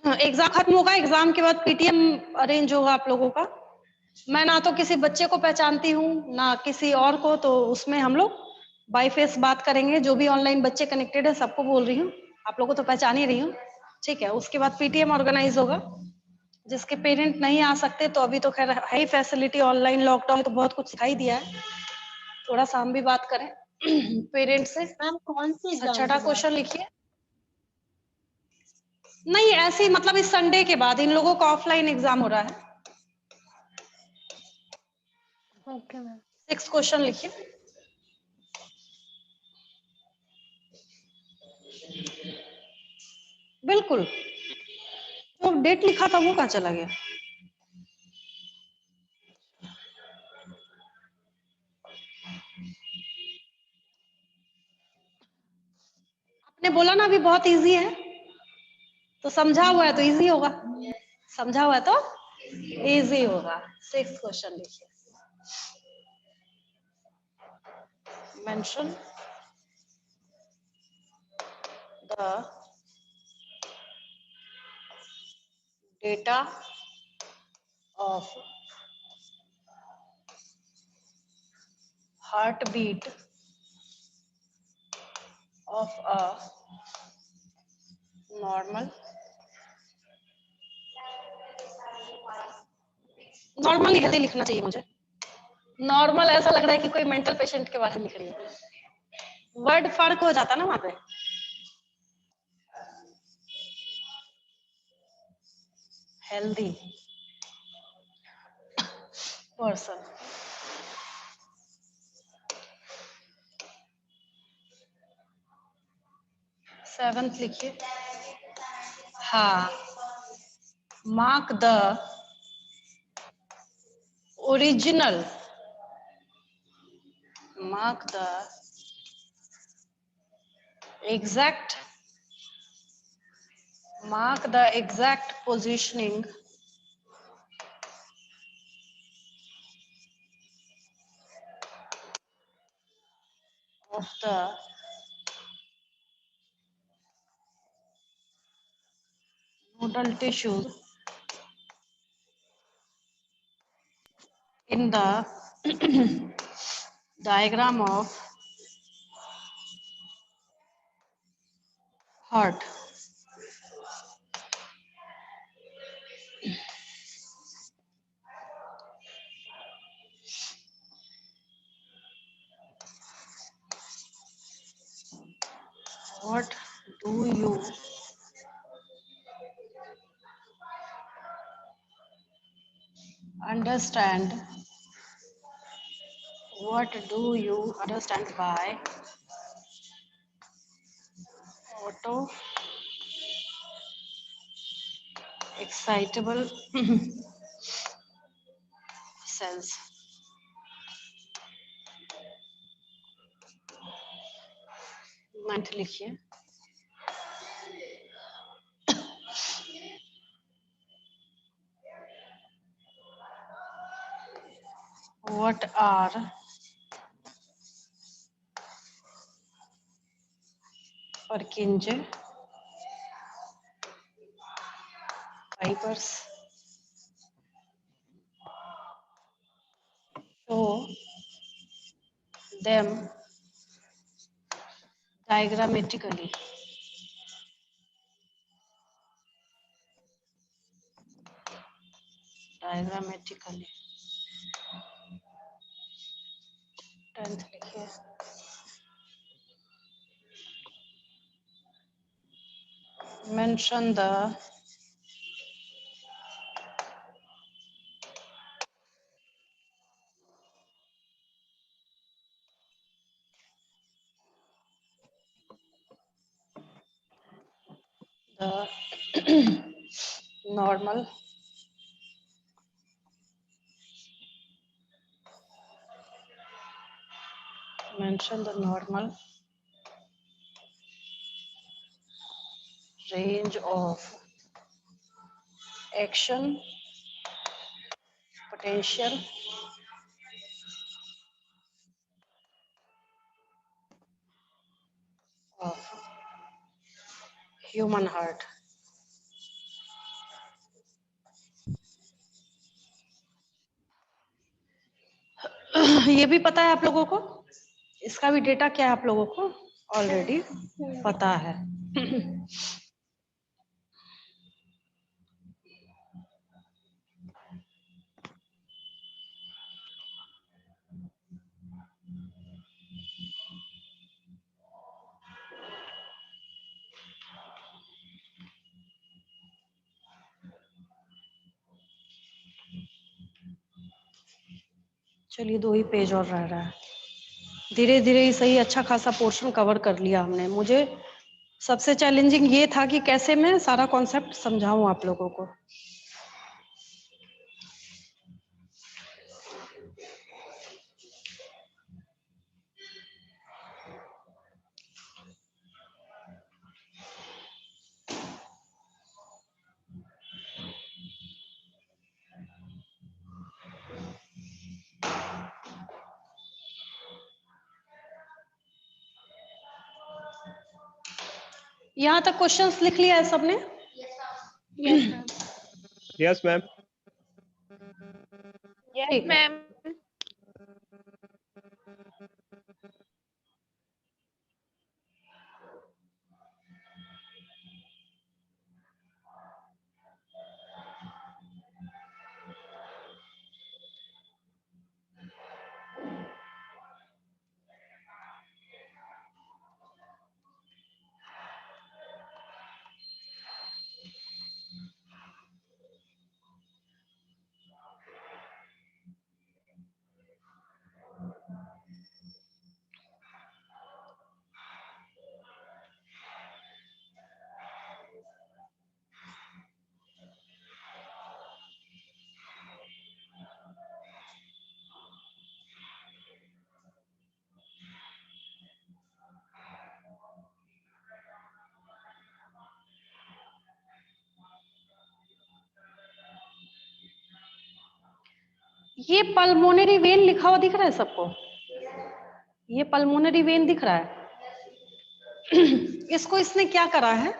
Exam खत्म होगा, एग्जाम के बाद पीटीएम अरेंज होगा आप लोगों का। मैं ना तो किसी बच्चे को पहचानती हूँ ना किसी और को, तो उसमें हम लोग बाय फेस बात करेंगे। जो भी ऑनलाइन बच्चे कनेक्टेड है सबको बोल रही हूँ, आप लोगों को तो पहचान ही रही हूँ, ठीक है। उसके बाद पीटीएम ऑर्गेनाइज होगा। जिसके पेरेंट नहीं आ सकते तो अभी तो खैर है ही फैसिलिटी, ऑनलाइन लॉकडाउन तो बहुत कुछ सिखाई दिया है, थोड़ा सा हम भी बात करें पेरेंट से। मैम कौन से एग्जाम छठा क्वेश्चन लिखिए। नहीं ऐसे ही, मतलब इस संडे के बाद इन लोगों का ऑफलाइन एग्जाम हो रहा है। Okay ma'am. 6 क्वेश्चन लिखिए। बिल्कुल, जो डेट लिखा था वो कहाँ चला गया? आपने बोला ना अभी बहुत इजी है, तो समझा हुआ है तो इजी होगा, समझा हुआ है तो इजी होगा। 6 क्वेश्चन लिखिए। Mention the data of heartbeat of a normal normal healthy लिखना चाहिए मुझे। नॉर्मल ऐसा लग रहा है कि कोई मेंटल पेशेंट के बारे में लिख रही है, वर्ड फर्क हो जाता ना वहां पे। Healthy person. 7th लिखिए। हाँ, mark the original, mark the exact positioning of the nodal tissues in the diagram of heart। What do you understand? What do you understand by auto excitable cells? Ninth लिखिए। What are Purkinje fibers? Show them diagrammatically. Diagrammatically। 10th लिखिए। Mention the Normal. Mention the normal range of action potential of human heart. ये भी पता है आप लोगों को, इसका भी डेटा क्या है आप लोगों को ऑलरेडी पता है। चलिए 2 ही पेज और रह रहा है। धीरे धीरे ही सही अच्छा खासा पोर्शन कवर कर लिया हमने। मुझे सबसे चैलेंजिंग ये था कि कैसे मैं सारा कॉन्सेप्ट समझाऊं आप लोगों को। यहाँ तक क्वेश्चंस लिख लिया है सबने? Yes ma'am. Yes, ठीक है। ma'am. ये पल्मोनरी वेन लिखा हुआ दिख रहा है सबको? ये पल्मोनरी वेन दिख रहा है। इसको इसने क्या करा है?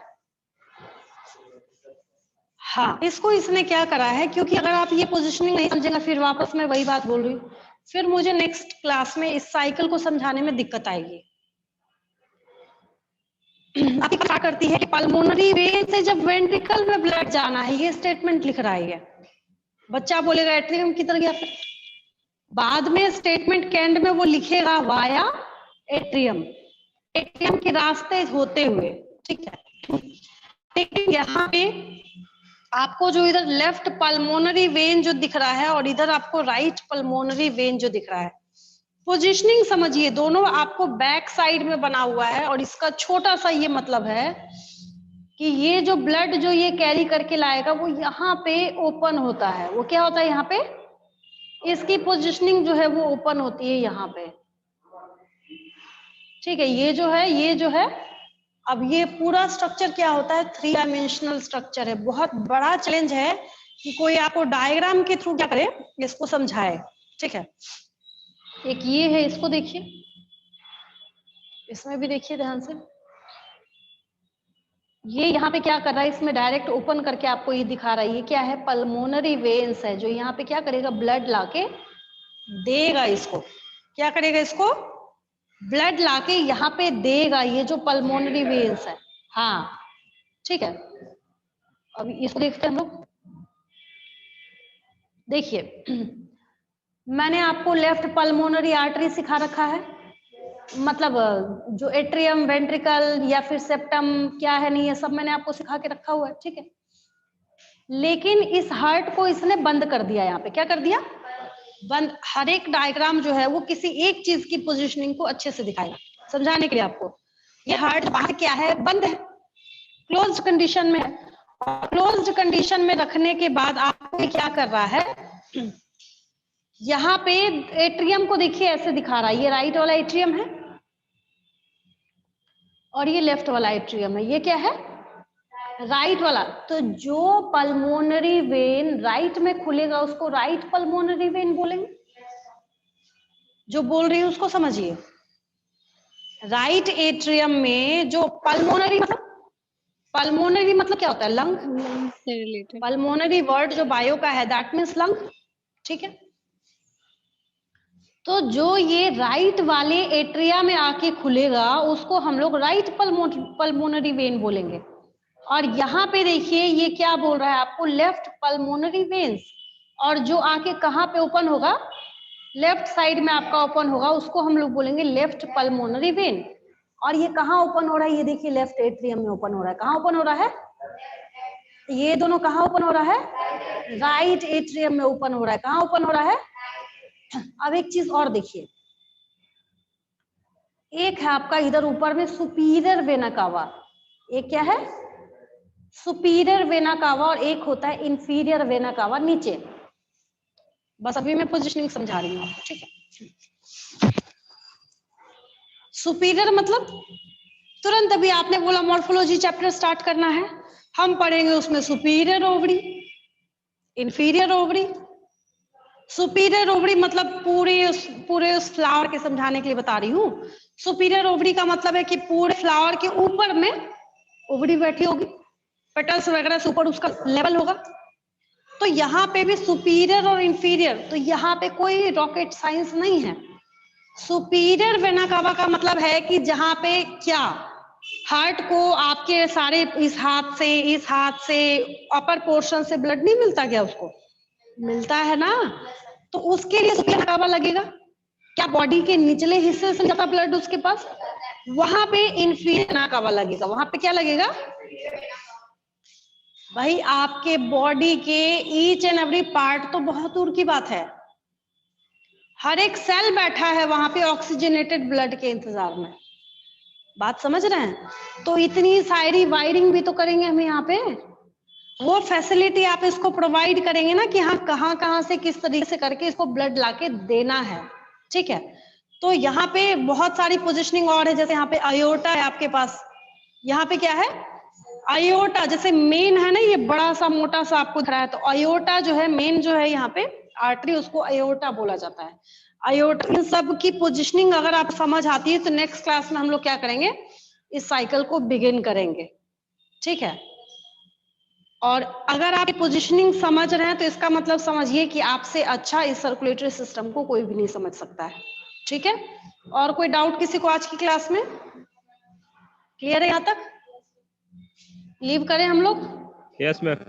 हाँ, इसको इसने क्या करा है, क्योंकि अगर आप ये पोजीशनिंग नहीं समझेगा फिर वापस मैं वही बात बोल रही हूँ, फिर मुझे नेक्स्ट क्लास में इस साइकिल को समझाने में दिक्कत आएगी। आपकी क्या करती है कि पल्मोनरी वेन से जब वेंट्रिकल में ब्लड जाना है, ये स्टेटमेंट लिख रहा है। बच्चा बोलेगा एट्रियम किधर गया, फिर बाद में स्टेटमेंट के एंड में वो लिखेगा वाया एट्रियम, एट्रियम के रास्ते होते हुए, ठीक है। लेकिन यहाँ पे आपको जो इधर लेफ्ट पल्मोनरी वेन जो दिख रहा है और इधर आपको राइट पल्मोनरी वेन जो दिख रहा है, पोजीशनिंग समझिए, दोनों आपको बैक साइड में बना हुआ है। और इसका छोटा सा ये मतलब है कि ये जो ब्लड जो ये कैरी करके लाएगा वो यहाँ पे ओपन होता है। वो क्या होता है यहाँ पे, इसकी पोजीशनिंग जो है वो ओपन होती है यहाँ पे, ठीक है। ये जो है अब ये पूरा स्ट्रक्चर क्या होता है, 3 डायमेंशनल स्ट्रक्चर है। बहुत बड़ा चैलेंज है कि कोई आपको डायग्राम के थ्रू क्या करे, इसको समझाए, ठीक है। एक ये है, इसको देखिए, इसमें भी देखिए ध्यान से। ये यहाँ पे क्या कर रहा है, इसमें डायरेक्ट ओपन करके आपको ये दिखा रहा है। ये क्या है, पल्मोनरी वेन्स है, जो यहाँ पे क्या करेगा, ब्लड लाके देगा। इसको क्या करेगा, इसको ब्लड लाके यहाँ पे देगा, ये जो पल्मोनरी वेन्स है। हाँ ठीक है, अभी इसको देखते हैं हम लोग। देखिए मैंने आपको लेफ्ट पल्मोनरी आर्टरी सिखा रखा है, मतलब जो एट्रियम, वेंट्रिकल या फिर सेप्टम क्या है नहीं, ये सब मैंने आपको सिखा के रखा हुआ है, ठीक है। लेकिन इस हार्ट को इसने बंद कर दिया, यहाँ पे क्या कर दिया, बंद। हर एक डायग्राम जो है वो किसी एक चीज की पोजीशनिंग को अच्छे से दिखाएगा समझाने के लिए आपको। ये हार्ट बाहर क्या है, बंद है, क्लोज्ड कंडीशन में है। क्लोज्ड कंडीशन में रखने के बाद आपको क्या कर रहा है, यहाँ पे एट्रियम को देखिए ऐसे दिखा रहा है, ये राइट वाला एट्रियम है और ये लेफ्ट वाला एट्रियम है। ये क्या है, राइट वाला। तो जो पल्मोनरी वेन राइट में खुलेगा उसको राइट पल्मोनरी वेन बोलेंगे। जो बोल रही है उसको समझिए। राइट एट्रियम में जो पल्मोनरी मतलब क्या होता है, लंग से रिलेटेड। पल्मोनरी वर्ड जो बायो का है दैट मीन्स लंग, ठीक है। तो जो ये राइट वाले एट्रिया में आके खुलेगा उसको हम लोग राइट पल्मोनरी वेन बोलेंगे। और यहाँ पे देखिए ये क्या बोल रहा है आपको, लेफ्ट पल्मोनरी वेन्स। और जो आके कहाँ पे ओपन होगा, लेफ्ट साइड में आपका ओपन होगा, उसको हम लोग बोलेंगे लेफ्ट पल्मोनरी वेन। और ये कहाँ ओपन हो रहा है, ये देखिए लेफ्ट एट्रियम में ओपन हो रहा है। कहाँ ओपन हो रहा है, ये दोनों कहाँ ओपन हो रहा है, राइट एट्रियम में ओपन हो रहा है। कहाँ ओपन हो रहा है। अब एक चीज और देखिए, एक है आपका इधर ऊपर में सुपीरियर वेना कावा, एक क्या है सुपीरियर वेना कावा, और एक होता है इंफीरियर वेना कावा नीचे। बस अभी मैं पोजिशनिंग समझा रही हूँ, ठीक है। सुपीरियर मतलब तुरंत अभी आपने बोला मॉर्फोलॉजी चैप्टर स्टार्ट करना है, हम पढ़ेंगे उसमें superior ovary, inferior ovary. Superior ovary मतलब पूरे उस फ्लावर के समझाने के लिए बता रही हूँ। सुपीरियर ओवरी का मतलब है कि पूरे फ्लावर के ऊपर में ओवरी बैठी होगी, पेटल्स वगैरह से ऊपर उसका लेवल होगा। तो यहाँ पे भी सुपीरियर और इंफीरियर, तो यहाँ पे कोई रॉकेट साइंस नहीं है। सुपीरियर वेना कावा का मतलब है कि जहाँ पे क्या हार्ट को आपके सारे इस हाथ से अपर पोर्शन से ब्लड नहीं मिलता क्या, उसको मिलता है ना। तो उसके लिए सुपीरियर वेना कावा लगेगा। क्या बॉडी के निचले हिस्से से जाता ब्लड उसके पास, वहां पे इंफीरियर वेना कावा लगेगा। वहां पे क्या लगेगा भाई, आपके बॉडी के ईच एंड एवरी पार्ट तो बहुत दूर की बात है, हर एक सेल बैठा है वहां पे ऑक्सीजनेटेड ब्लड के इंतजार में। बात समझ रहे हैं। तो इतनी सारी वायरिंग भी तो करेंगे हम यहाँ पे, वो फैसिलिटी आप इसको प्रोवाइड करेंगे ना कि हाँ कहाँ से किस तरीके से करके इसको ब्लड लाके देना है, ठीक है। तो यहाँ पे बहुत सारी पोजिशनिंग और है, जैसे यहाँ पे आयोटा है आपके पास, यहाँ पे क्या है आयोटा, जैसे मेन है ना ये बड़ा सा मोटा सा आपको दिख रहा है, तो आयोटा जो है मेन जो है यहाँ पे आर्टरी, उसको आयोटा बोला जाता है। आयोटा, इन सब की पोजिशनिंग अगर आप समझ आती है तो नेक्स्ट क्लास में हम लोग क्या करेंगे, इस साइकिल को बिगिन करेंगे, ठीक है। और अगर आप पोजिशनिंग समझ रहे हैं तो इसका मतलब समझिए कि आपसे अच्छा इस सर्कुलेटरी सिस्टम को कोई भी नहीं समझ सकता है, ठीक है। और कोई डाउट किसी को आज की क्लास में, क्लियर है यहाँ तक, लीव करें हम लोग। Yes ma'am.